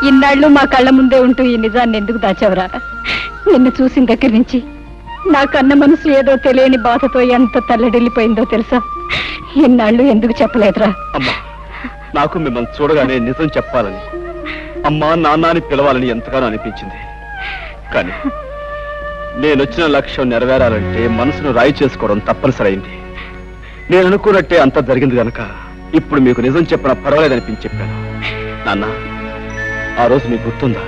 ఇన్నాళ్ళు మా కళ్ళ ముందే ఉంటూ ఈ నిజాన్ని ఎందుకు దాచావురా? నిన్ను చూసిన దగ్గర నుంచి నా కన్న మనసు ఏదో తెలియని బాధతో ఎంత తల్లడిల్లిపోయిందో తెలుసా? ఇన్నాళ్ళు ఎందుకు చెప్పలేదురా? అమ్మా, నాకు మిమ్మల్ని చూడగానే నిజం చెప్పాలని, అమ్మా నాన్న అని పిలవాలని ఎంతగానో అనిపించింది. కానీ నేనొచ్చిన లక్ష్యం నెరవేరాలంటే మనసును రాయి చేసుకోవడం తప్పనిసరైంది. నేను అనుకున్నట్టే అంతా జరిగింది కనుక ఇప్పుడు మీకు నిజం చెప్పినా పర్వాలేదనిపించి చెప్పాను. నాన్న, ఆ రోజు మీకు గుర్తుందా?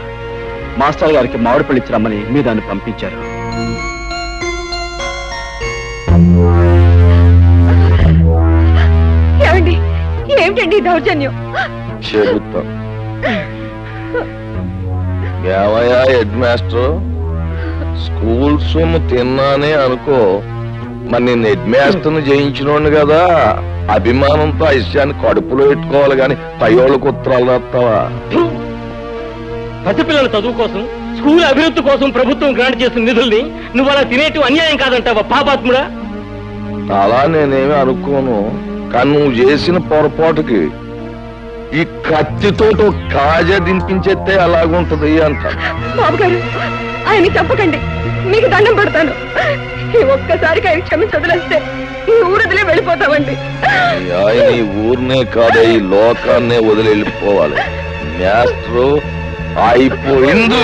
మాస్టర్ గారికి మామిడి పళ్ళు ఇచ్చి రమ్మని మీ దాన్ని పంపించారు. ఏమిటండి దౌర్జన్యం? చెబుతా. ఏమయ్యా హెడ్ మాస్టర్, స్కూల్ సొమ్ము తిన్నానే అనుకో, మరి నేను హెడ్ మాస్టర్ని జయించినోండి కదా, అభిమానంతో ఆ విషయాన్ని కడుపులో పెట్టుకోవాలి గాని పయ్యోళ్ళకు ఉత్తరాలు రాస్తావా? పసిపిల్లల చదువు కోసం, స్కూల్ అభివృద్ధి కోసం ప్రభుత్వం గ్రాంట్ చేసిన నిధుల్ని నువ్వు అలా తినేటి అన్యాయం కాదంటావా పాపాత్ముడా? అలా నేనేమి అనుకోను, కానీ నువ్వు చేసిన పొరపాటుకి ఈ కత్తితో కాజా దింపించేస్తే అలాగుంటది అంట. బాబు గారు ఆయన చెప్పకండి, మీకు దండం పెడతాను. ఈ ఒక్కసారికి ఆయన క్షమించి వదిలేస్తే ఈ ఊరదిలే వెళ్ళిపోతామండి. ఆయన ఈ ఊరినే కాదు ఈ లోకాన్నే వదిలి వెళ్ళిపోవాలి. మాస్టరు అయిపోయింది.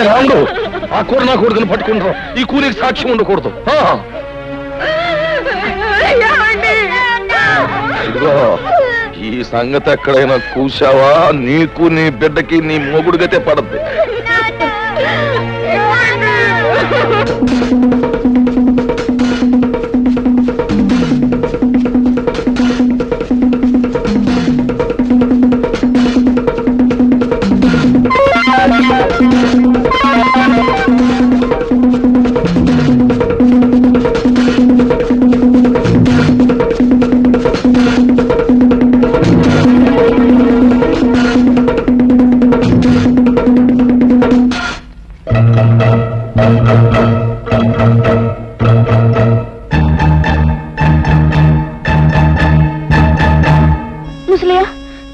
రాముడు, ఆ కూర నా కొడుకుని పట్టుకుంటారు. ఈ కూలికి సాక్ష్యం ఉండకూడదు. ఇదిగో, ఈ సంగతి ఎక్కడైనా కూసావా నీకు నీ బిడ్డకి నీ మొగుడు గతే పడద్దు. ముసలయ్య,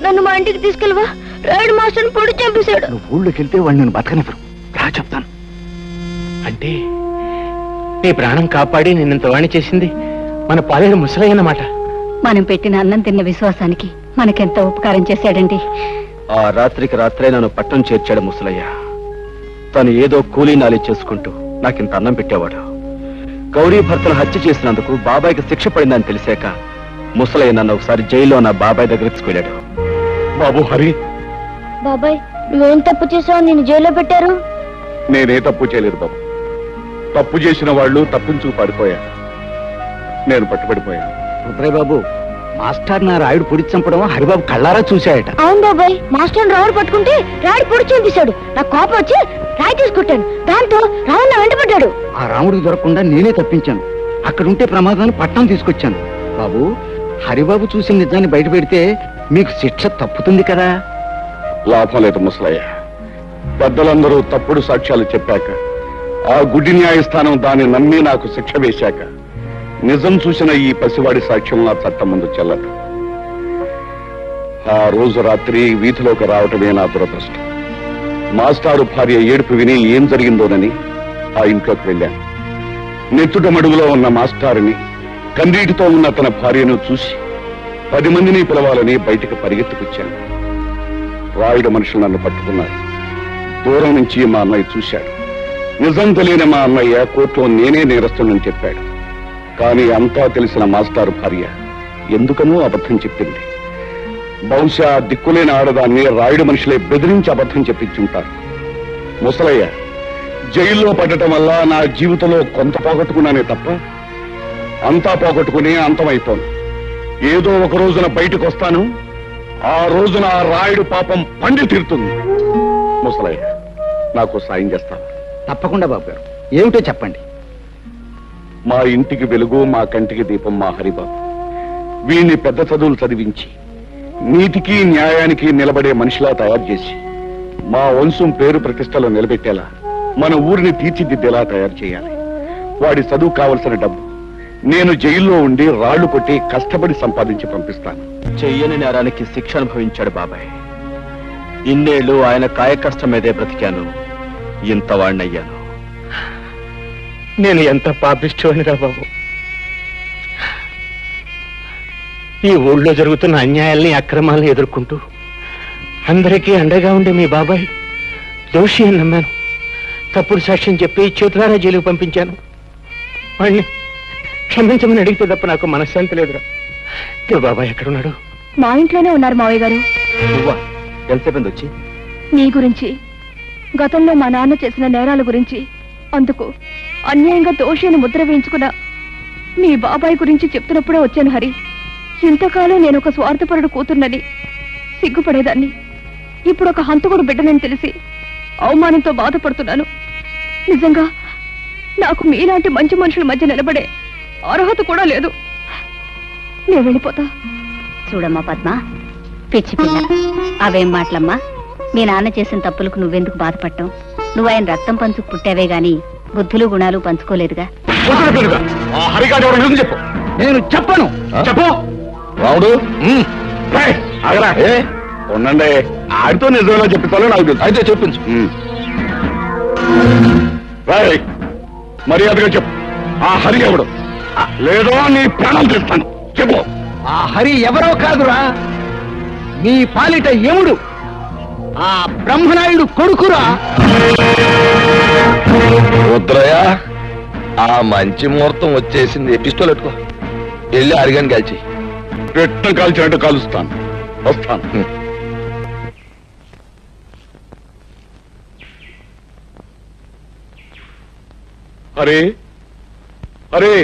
నన్ను మా ఇంటికి తీసుకెళ్ళవా? రాయుడు మాస్టర్ పొడి చంపేశాడు. నువ్వు ఊళ్ళోకి వెళ్తే వాళ్ళు నేను బతకనివ్వరు. రా చెప్తాను. అంటే నీ ప్రాణం కాపాడి నిన్నంత వాణి చేసింది మన పాలేరు ముసలయ్య అన్నమాట. మనం పెట్టిన అన్నం తిన్న విశ్వాసానికి మనకెంత ఉపకారం చేశాడండి. ఆ రాత్రికి రాత్రే నన్ను పట్టం చేర్చాడు ముసలయ్య. తను ఏదో కూలీ నాలి చేసుకుంటూ నాకింత అన్నం పెట్టేవాడు. గౌరీ భర్తను హత్య చేసినందుకు బాబాయ్కి శిక్ష పడిందని తెలిసాక ముసలయ్య నన్ను ఒకసారి జైల్లో నా బాబాయ్ దగ్గరికి తీసుకెళ్ళాడు. బాబు హరి, బాబాయ్, నువ్వేం తప్పు చేసావు? నేను జైల్లో పెట్టారు. నేనే తప్పు చేయలేదు బాబు. తప్పు చేసిన వాళ్ళు తప్పించుకు పారిపోయారు. నేను పట్టుబడిపోయాను. రుద్రయ్య బాబు, మాస్టర్ నా రాయుడు పొడి చంపడం హరిబాబు కళ్ళారా చూశాయట. అవును బాబాయ్, మాస్టర్ రావుడు పట్టుకుంటే రాయుడు పొడి చంపేశాడు. నాకు కోపం వచ్చి రాయి తీసుకుంటాను. దాంతో రావుడు నా వెంటబడ్డాడు. ఆ రాముడికి దొరకకుండా నేనే తప్పించాను. అక్కడుంటే ప్రమాదాన్ని పట్టణం తీసుకొచ్చాను. బాబు, హరిబాబు చూసిన నిజాన్ని బయట పెడితే మీకు శిక్ష తప్పుతుంది కదా. లాభం లేదు ముసలయ్య. పెద్దలందరూ తప్పుడు సాక్ష్యాలు చెప్పాక, ఆ గుడ్డి న్యాయస్థానం దాన్ని నమ్మి నాకు శిక్ష వేశాక, నిజం చూసిన ఈ పసివాడి సాక్ష్యం నా చట్టం ముందు చెల్లదు. ఆ రోజు రాత్రి వీధిలోకి రావటమే నా దురదృష్టం. మాస్టారు భార్య ఏడుపు విని ఏం జరిగిందోనని ఆ ఇంట్లోకి వెళ్ళాను. నెత్తుట మడుగులో ఉన్న మాస్టారుని, కన్నీటితో ఉన్న తన భార్యను చూసి 10 మందిని పిలవాలని బయటికి పరిగెత్తుకొచ్చాను. రాయుడు మనుషులు నన్ను పట్టుకున్నారు. దూరం నుంచి మా అన్నయ్య చూశాడు. నిజం తెలియని మా అన్నయ్య కోర్టులో నేనే నేరస్తునని చెప్పాడు. కానీ అంతా తెలిసిన మాస్టారు భార్య ఎందుకనో అబద్ధం చెప్పింది. బహుశా దిక్కులేని ఆడదాన్ని రాయుడు మనుషులే బెదిరించి అబద్ధం చెప్పించుంటారు. ముసలయ్య జైల్లో పడటం వల్ల నా జీవితంలో కొంత పోగొట్టుకున్నానే తప్ప అంతా పోగొట్టుకుని అంతమైపోను. ఏదో ఒక రోజున బయటకు వస్తాను. ఆ రోజున ఆ రాయుడు పాపం పండి తీరుతుంది. ముసలయ్య, నాకు సాయం చేస్తాను. తప్పకుండా బాబు గారు, ఏమిటో చెప్పండి. మా ఇంటికి వెలుగు, మా కంటికి దీపం మా హరిబాబు. వీణ్ణి పెద్ద చదువులు చదివించి నీతికి న్యాయానికి నిలబడే మనిషిలా తయారు చేసి మా వంశం పేరు ప్రతిష్టలో నిలబెట్టేలా మన ఊరిని తీర్చిదిద్దేలా తయారు చేయాలి. వాడి చదువు కావలసిన డబ్బు నేను జైల్లో ఉండి రాళ్లు కొట్టి కష్టపడి సంపాదించి పంపిస్తాను. చెయ్యని నేరానికి శిక్ష అనుభవించాడు బాబాయ్. ఇన్నేళ్లు ఆయన కాయ కష్టం మీదే బ్రతికాను. ఇంత వాణ్ణయ్యాను. నేను ఎంత పాపిష్టోనిరా బాబు. ఈ ఊళ్ళో జరుగుతున్న అన్యాయాల్ని, అక్రమాల్ని ఎదుర్కొంటూ అందరికీ అండగా ఉండే మీ బాబాయ్ దోషి అని నమ్మాను. తప్పుడు సాక్ష్యం చెప్పి చేతులారా జైలుకు పంపించాను. వాడిని క్షమించమని అడిగితే తప్ప నాకు మనశ్శాంతి లేదురా. నీ బాబాయ్ ఎక్కడున్నాడు? మా ఇంట్లోనే ఉన్నారు మావయ్య గారు. నువ్వా? ఎంతసేపు వచ్చి? నీ గురించి, గతంలో మా నాన్న చేసిన నేరాల గురించి, అందుకు అన్యాయంగా దోషి అని ముద్ర వేయించుకున్న మీ బాబాయ్ గురించి చెప్తున్నప్పుడే వచ్చాను హరి. ఇంతకాలం నేను ఒక స్వార్థపరుడు కూతుర్నని సిగ్గుపడేదాన్ని. ఇప్పుడు ఒక హంతకుడు బిడ్డనని తెలిసి అవమానంతో బాధపడుతున్నాను. నిజంగా నాకు మీలాంటి మంచి మనుషుల మధ్య నిలబడే అర్హత కూడా లేదు. నేను వెళ్ళిపోతా. చూడమ్మా పద్మ, పిచ్చి పిల్ల అవేం మాటలమ్మా. మీ నాన్న చేసిన తప్పులకు నువ్వెందుకు బాధపడటం? నువ్వు ఆయన రక్తం పంచుకు పుట్టావే గాని బుద్ధులు గుణాలు పంచుకోలేదుగా. చెప్పు. నేను చెప్పను. చెప్పు రాముడు. ఉండండి, ఆడితో నిజంగా చెప్తాలో నాకు తెలుసు. అయితే చెప్పించు. మర్యాదగా చెప్పు, ఆ హరి ఎవడు? లేదో నీ ప్రాణం తెస్తాను. చెప్పు. ఆ హరి ఎవరో కాదురా, మీ పాలిట యముడు, ఆ బ్రహ్మనాయుడు కొడుకురా. రుద్రయ్య, ఆ మంచి ముహూర్తం వచ్చేసింది. పిస్తోల్ పెట్టుకో, వెళ్ళి అరిగాని కాల్చి. పెట్ట కాల్చినట్టు కాలుస్తాను. వస్తాను. హరే హరే,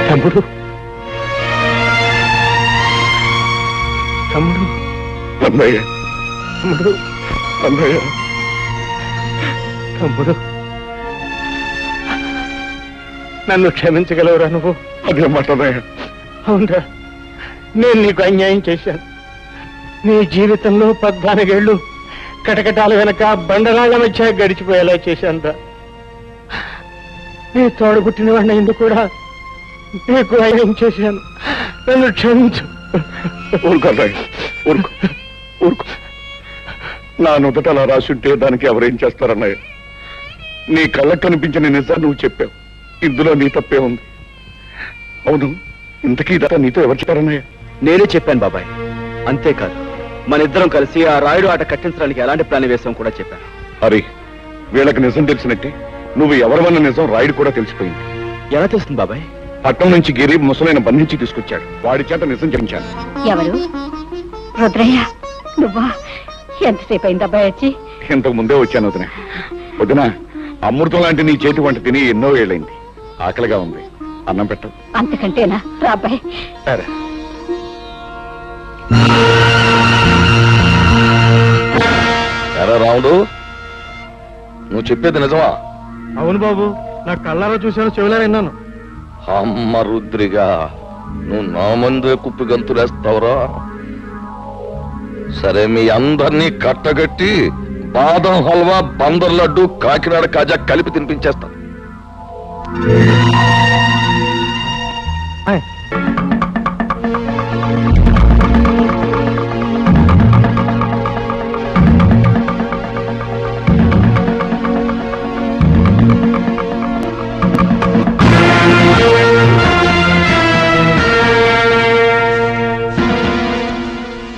తమ్ముడు తమ్ముడు అన్నయ్య, తమ్ముడు అన్నయ్య, తమ్ముడు నన్ను క్షమించగలవురా నువ్వు? అదే మాట అన్నయ్య. అవునరా, నేను నీకు అన్యాయం చేశాను. నీ జీవితంలో 14 ఏళ్ళు కటకటాల వెనక బండరాళ్ల మధ్య గడిచిపోయేలా చేశానురా. నీ తోడబుట్టిన వాడిని ఎందుకు కూడా నీకు అన్యాయం చేశాను. నన్ను క్షమించు. ఊరుకో అన్నయ్య, ఊరుకో ఊరుకో. నా నుదుట అలా రాసుంటే దానికి ఎవరేం చేస్తారన్నయ్య? నీ కళ్ళకు కనిపించిన నిజాన్ని నువ్వు చెప్పావు. ఇందులో నీ తప్పే ఉంది. అవును, ఇంతకీ ఇదంతా నీతో ఎవరు చెప్పారన్నయ్య? నేనే చెప్పాను బాబాయ్. అంతేకాదు, మన ఇద్దరం కలిసి ఆ రాయుడు ఆట కట్టించడానికి ఎలాంటి ప్లాన్ వేసాం కూడా చెప్పాను. హరి, వీళ్ళకి నిజం తెలిసినట్టే నువ్వు ఎవరివన్న నిజం రాయుడు కూడా తెలిసిపోయింది. ఎలా తెలుస్తుంది బాబాయ్? పట్టణం నుంచి గిరి ముసలైన బంధించి తీసుకొచ్చాడు. వాడి చేత నిజం చెప్పించాను. ఎవరు? రుద్రయ్య నువ్వా? ఎంతసేపు అయింది అబ్బాయి వచ్చి? ఇంతకు ముందే వచ్చాను వదిన. వదిన, అమృతం లాంటి నీ చేతి వంట తిని ఎన్నో ఏళ్ళైంది. ఆకలిగా ఉంది, అన్నం పెట్టు. అంతకంటేనా? రా అబ్బాయి. సరే. ఎరా రాముడు, నువ్వు చెప్పేది నిజమా? అవును బాబు, నా కళ్ళారా చూశాను, చెవులా విన్నాను. అమ్మ రుద్రిగా, నువ్వు నా ముందే కుప్పి గంతులేస్తావురా? సరే, మీ అందరినీ కట్టగట్టి బాదం హల్వా, బందర్ లడ్డు, కాకినాడ కాజా కలిపి తినిపించేస్తా.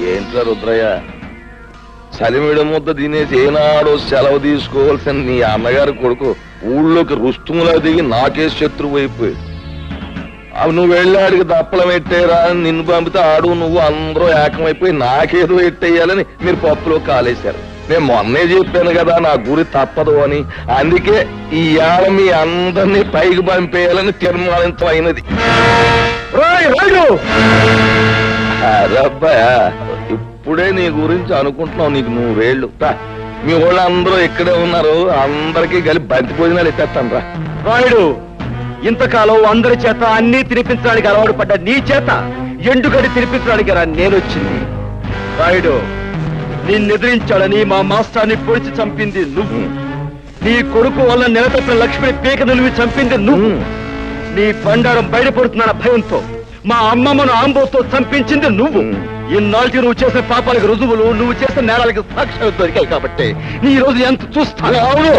ఏంట్రా రుద్రయ్య, చలిమిడ ముద్ద తినేసి ఏనాడో సెలవు తీసుకోవాల్సిన నీ అన్నగారి కొడుకు ఊళ్ళోకి రుస్తుములా దిగి నాకే శత్రువు అయిపోయాడు. అవి నువ్వు వెళ్ళాడికి దప్పలం ఎట్టేరా అని నిన్ను పంపితే ఆడు నువ్వు అందరూ ఏకమైపోయి నాకేదో ఎట్టేయాలని మీరు పప్పులో కాలేశారు. నేను మొన్నే చెప్పాను కదా నా గురి తప్పదు అని. అందుకే ఈ ఏళ మీ అందరినీ పైకి పంపేయాలని తీర్మానించడం అయినది. అరబ్బాయా, ఇప్పుడే నీ గురించి అనుకుంటున్నావు. నీకు 100 ఏళ్ళు. మీ వాళ్ళు అందరూ ఇక్కడే ఉన్నారు, అందరికీ కలిపి బంతి భోజనాలు ఎత్తేస్తాను రా. రాయుడు, ఇంతకాలం అందరి చేత అన్ని తినిపించడానికి అలవాటు పడ్డ నీ చేత ఎండుగడి తినిపించడానికి రా నేనొచ్చింది. రాయుడు, నిన్నెదిరించాలని మా మాస్టర్ని పొడిచి చంపింది నువ్వు. నీ కొడుకు వల్ల నెలతప్పిన లక్ష్మిని పీక నిలివి చంపింది నువ్వు. నీ బండారం బయటపడుతున్న భయంతో మా అమ్మమ్మను ఆంబోతో చంపించింది నువ్వు. ఇన్నాళ్ళకి నువ్వు చేసిన పాపాలకు రుజువులు, నువ్వు చేసిన నేరాలకి సాక్ష్యాలు దొరికాయి కాబట్టి నీ రోజు ఎంత చూస్తాను. అవును,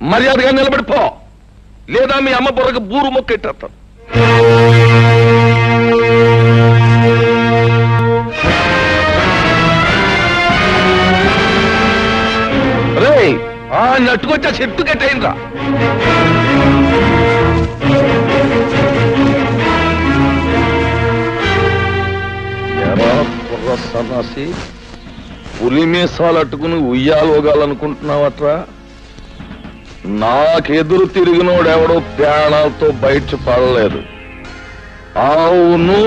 మర్యాదగా నిలబడిపో, లేదా మీ అమ్మ బుర్రకు బూరు మొక్కెట్టేస్తాను. రేయ్, ఆ నట్టుకొచ్చా చెట్టు కట్టేయండిరా. సన్నాసి, పులి మీసాలు అట్టుకుని ఉయ్యాలోగాలనుకుంటున్నావట్రా? నాకెదురు తిరిగినోడెవడో ప్రాణాలతో బయట పడలేదు. అవును,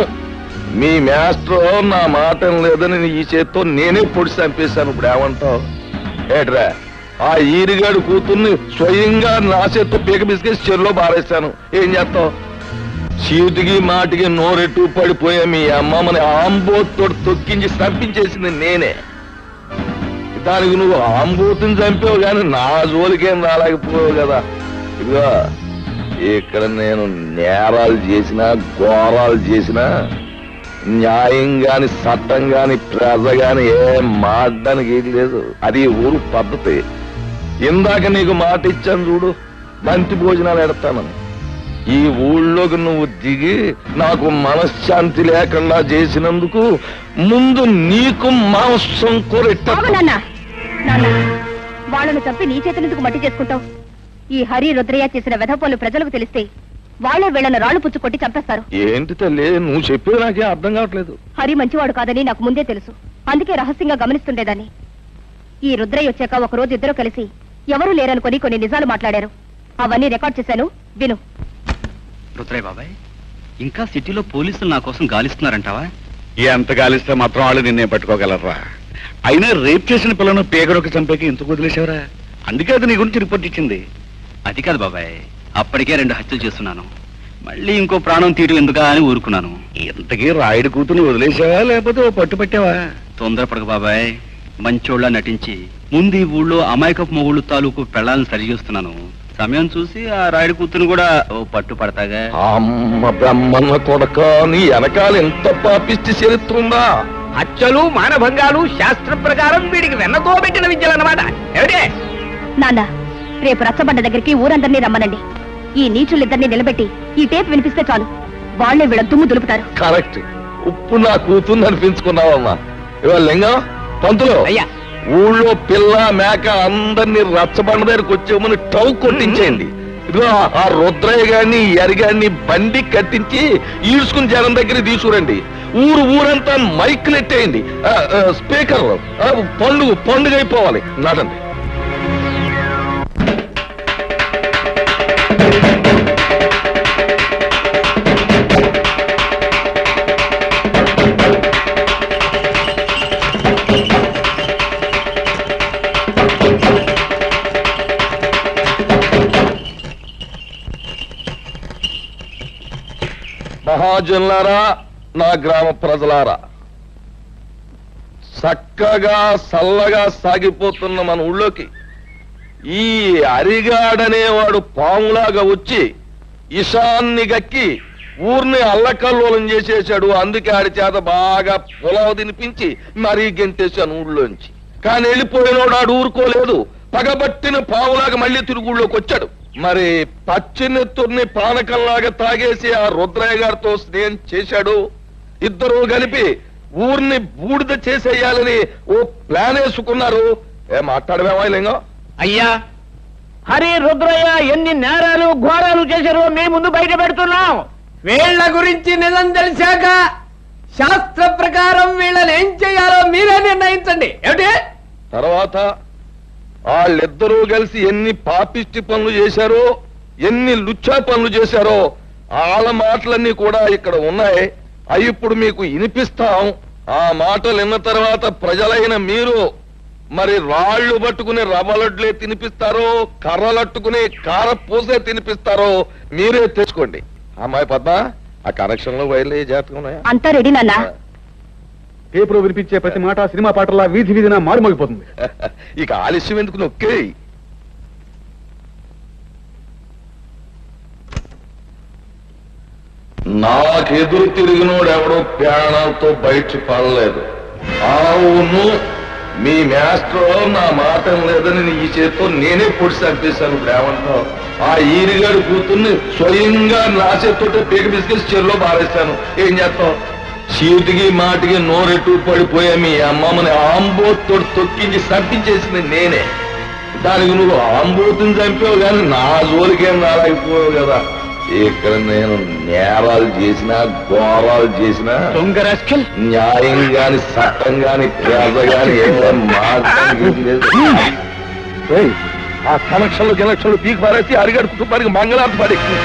మీ మాస్టర్ నా మాట లేదని ఈ చేత్తో నేనే పొడి చంపేశాను. ఇప్పుడు ఏమంటావు? ఏట్రా, ఆ ఈరిగాడు కూతుర్ని స్వయంగా నా చేత్తో పీక బిసికేసి చెరులో బారేశాను. ఏం చేస్తావు? చీటికి మాటికి నోరెట్టు పడిపోయా మీ అమ్మమ్మని ఆంబోతో తొక్కించి చంపించేసింది నేనే. దానికి నువ్వు ఆంబోతుని చంపావు కానీ నా జోలికేం రాలేకపోయావు కదా. ఇదిగో, ఇక్కడ నేను నేరాలు చేసినా ఘోరాలు చేసినా న్యాయం గాని చట్టం గాని ప్రజ గాని ఏం మాట్లాడడానికి ఏది లేదు. అది ఊరు పద్ధతి. ఇందాక నీకు మాట ఇచ్చాను చూడు, బంతి భోజనాలు ఎడతానని. ఈ ఊళ్ళోకి నువ్వు దిగి నాకు మనశ్శాంతి లేకుండా చేసినందుకు ముందు నీకు మాంసం వాళ్ళను చంపి నీ చేతులెందుకు మట్టి చేసుకుంటావు? ఈ హరి రుద్రయ్య చేసిన వెధపోలు ప్రజలకు తెలిస్తే వాళ్ళే వీళ్ళను రాళ్లు పుచ్చు కొట్టి చంపేస్తారు. ఏంటి తల్లి, నువ్వు చెప్పేది నాకే అర్థం కావట్లేదు. హరి మంచివాడు కాదని నాకు ముందే తెలుసు. అందుకే రహస్యంగా గమనిస్తుండేదాన్ని. ఈ రుద్రయ్య వచ్చాక ఒక రోజు ఇద్దరు కలిసి ఎవరూ లేరనుకొని కొన్ని నిజాలు మాట్లాడారు. అవన్నీ రికార్డ్ చేశాను, విను. రుద్రయ్య బాబాయ్, ఇంకా సిటీలో పోలీసులు నా కోసం గాలిస్తున్నారంటావా? ఎంత గాలిస్తే మాత్రం వాళ్ళు నిన్నే పట్టుకోగలరా? అయినా రేప్ చేసిన పిల్లను పేగడొక చంపేకి ఎందుకు వదిలేశావరా? అందుకే అది నీ గురించి రిపోర్ట్ ఇచ్చింది. అది కాదు బాబాయ్, అప్పటికే 2 హత్యలు చేస్తున్నాను. మళ్ళీ ఇంకో ప్రాణం తీయడం ఎందుకా అని ఊరుకున్నాను. ఇంతకీ రాయుడు కూతుని వదిలేసావా లేకపోతే ఓ పట్టు పట్టావా? తొందరపడక బాబాయ్, మంచోళ్ళ నటించి ముందు ఈ ఊళ్ళో అమాయకపు మొగుళ్ళు తాలూకు పెళ్ళాలను సరిచేస్తున్నాను. సమయం చూసి ఆ రాయుడు కూతురు కూడా ఓ పట్టు పడతాగా. అమ్మ బ్రహ్మన్న కొడక, నీ వెనకాల ఎంత పాపిష్టి చరిత్రుందా? హత్యలు మానభంగాలు శాస్త్ర ప్రకారం వీడికి వెన్నతో పెట్టిన విద్యలన్నమాట. ఏమిటే నాన్న, రేపు రచ్చబండ దగ్గరికి ఊరందరినీ రమ్మనండి. ఈ నీచులిద్దరినీ నిలబెట్టి ఈ టేప్ వినిపిస్తే చాలు, వాళ్లే వీళ్ళ దుమ్ము దులుపుతారు. కరెక్ట్. ఉప్పు నా కూతుర్ని అనిపించుకున్నావమ్మా. ఇవాళ లింగం, పంతులు, అయ్యా, ఊళ్ళో పిల్ల మేక అందరినీ రచ్చబండ దగ్గరకు వచ్చేమని టౌ కొట్టించేయండి. ఇదిగో ఆ రుద్రయ్య గారిని ఎరిగాన్ని బండి కట్టించి ఈడ్చుకుని జనం దగ్గర తీసుకురండి. ఊరంతా మైకులు ఎట్టేయండి, స్పీకర్. పండుగ అయిపోవాలి. నాటండి. మహాజనులారా, నా గ్రామ ప్రజలారా, చక్కగా చల్లగా సాగిపోతున్న మన ఊళ్ళోకి ఈ అరిగాడనేవాడు పాములాగా వచ్చి ఇషాన్ని గక్కి ఊరిని అల్లకల్లోలం చేసేశాడు. అందుకే ఆడి చేత బాగా పొలావు తినిపించి మరీ గెంటేశాను ఊళ్ళోంచి. కానీ వెళ్ళిపోయినోడు ఆడు ఊరుకోలేదు. పగబట్టిన పావులాగా మళ్ళీ తిరుగుళ్ళోకి వచ్చాడు. మరి పచ్చినెత్తుర్ని పానకంలాగా తాగేసి ఆ రుద్రయ్య గారితో స్నేహం చేశాడు. ఇద్దరు కలిపి ఊరిని బూడిద చేసేయాలని ఓ ప్లాన్ వేసుకున్నారు. మాట్లాడమేమో లింగం? అయ్యా, హరి రుద్రయ్య ఎన్ని నేరాలు ఘోరాలు చేశారో మీ ముందు బయట పెడుతున్నాం. వీళ్ల గురించి నిజం తెలిసాక శాస్త్ర ప్రకారం వీళ్ళని ఏం చేయాలో మీరే నిర్ణయించండి. ఏమిటి? తర్వాత వాళ్ళిద్దరూ కలిసి ఎన్ని పాపిష్టి పనులు చేశారో, ఎన్ని లుచ్చా పనులు చేశారో వాళ్ళ మాటలన్నీ కూడా ఇక్కడ ఉన్నాయి. అవి ఇప్పుడు మీకు వినిపిస్తాం. ఆ మాటలు విన్న తర్వాత ప్రజలైన మీరు మరి రాళ్లు పట్టుకుని రవ్వలడ్లే తినిపిస్తారో, కర్రలట్టుకుని కారపూసే తినిపిస్తారో మీరే తెచ్చుకోండి. అమ్మాయి పద్మ, ఆ కనెక్షన్ లో వైర్లు జాతకం ఉన్నాయా? అంతా రెడీ నాన్న. పేపర్ వినిపించే ప్రతి మాట సినిమా పాటలా వీధి వీధిన మారుమోగిపోతుంది. ఇక ఆలస్యం ఎందుకు, నొక్కే. నాకెదురు తిరిగినోడు ఎవడో ప్రాణాలతో బయట పడలేదు. అవును, మీ మాస్టర్ నా మాట లేదని ఈ చేతితో నేనే పొడి చంపేశాను. ఇప్పుడు ఏమంటావు? ఆ ఈరిగాడు కూతుర్ని స్వయంగా నా చేతితో పీక బిస్కెట్స్ చెరులో పారేశాను. ఏం చేస్తావు? చీటికి మాటికి నోరెట్టు పడిపోయా మీ అమ్మమ్మని ఆంబోతో తొక్కించి చంపించేసింది నేనే. దానికి నువ్వు ఆంబోతుని చంపావు కానీ నా జోలికేం రాలేకపోయావు కదా. ఇక్కడ నేను నేరాలు చేసినా ఘోరాలు చేసినా న్యాయం గాని చట్టం గాని పేద గాని ఆ కనెక్షన్లు గిలక్షన్లు పీకి పారేసి అరిగాడు కుటుంబానికి మంగళార్తి పడేసి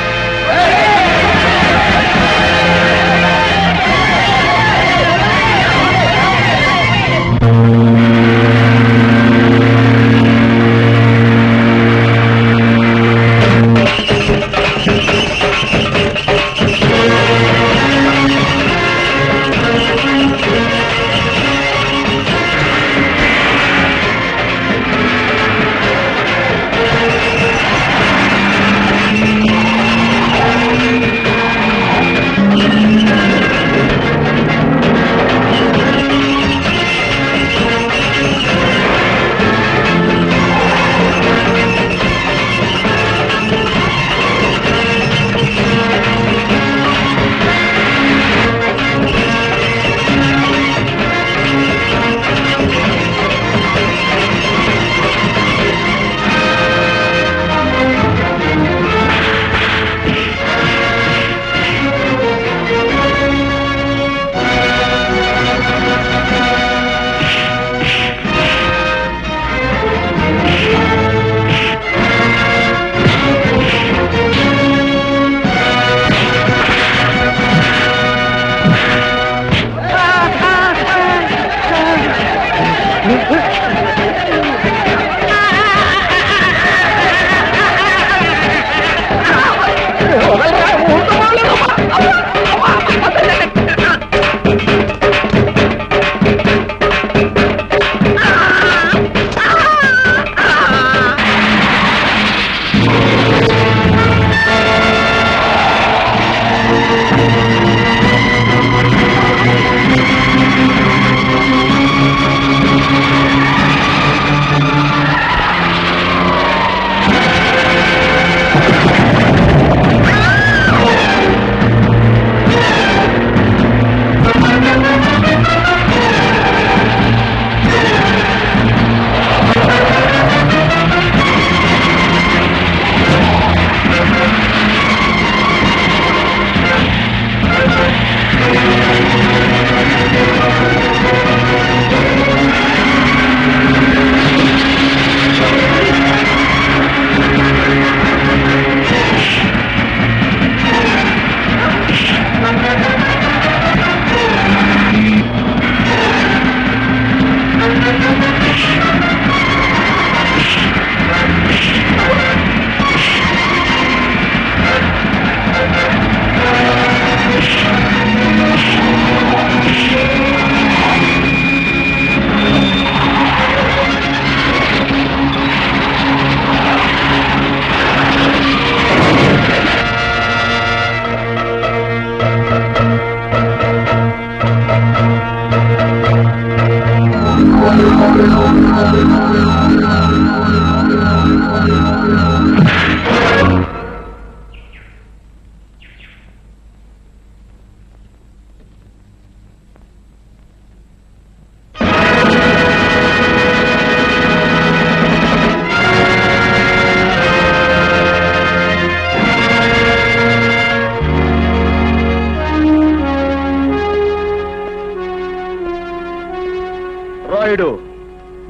రాయుడు,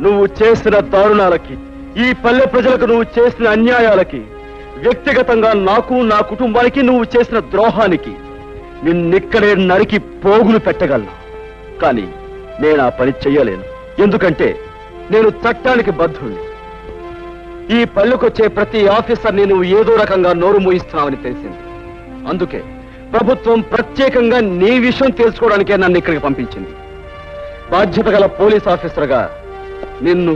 నువ్వు చేసిన దారుణాలకి, ఈ పల్లె ప్రజలకు నువ్వు చేసిన అన్యాయాలకి, వ్యక్తిగతంగా నాకు నా కుటుంబానికి నువ్వు చేసిన ద్రోహానికి నిన్నిక్కడే నరికి పోగులు పెట్టగలను. కానీ నేను ఆ పని చెయ్యలేను. ఎందుకంటే నేను చట్టానికి బద్ధుణ్ణి. ఈ పల్లెకొచ్చే ప్రతి ఆఫీసర్ని నువ్వు ఏదో రకంగా నోరు మూయిస్తున్నావని తెలిసింది. అందుకే ప్రభుత్వం ప్రత్యేకంగా నీ విషయం తెలుసుకోవడానికే నన్ను ఇక్కడికి పంపించింది. బాధ్యత గల పోలీస్ ఆఫీసర్గా నిన్ను,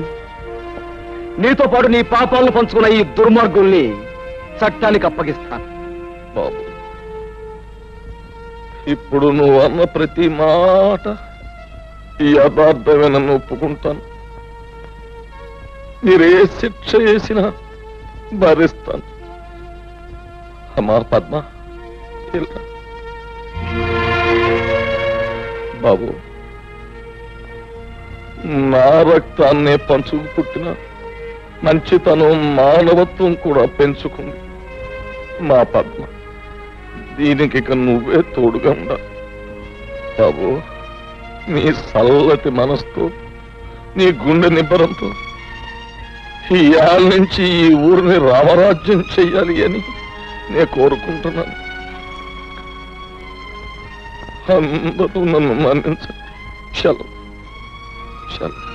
నీతో పాటు నీ పాపాలను పంచుకున్న ఈ దుర్మార్గుల్ని చట్టానికి అప్పగిస్తాను. బాబు, ఇప్పుడు నువ్వు అన్న ప్రతి మాట ఈ యథార్థమే నన్ను ఒప్పుకుంటాను. మీరే శిక్ష వేసినా భరిస్తాను. అమ్మా పద్మ, ఇలా బాబు, నా రక్తాన్నే పంచుకు పుట్టిన మంచితనం మానవత్వం కూడా పెంచుకుంది మా పద్మ. దీనికి ఇక నువ్వే తోడుగా ఉండాలి బాబు. నీ చల్లటి మనసుతో, నీ గుండె నిబ్బరంతో ఈ ఏళ్ళ నుంచి ఈ ఊరిని రామరాజ్యం చెయ్యాలి అని నేను కోరుకుంటున్నాను. అందరూ నన్ను మన్నించండి. చలో చలో.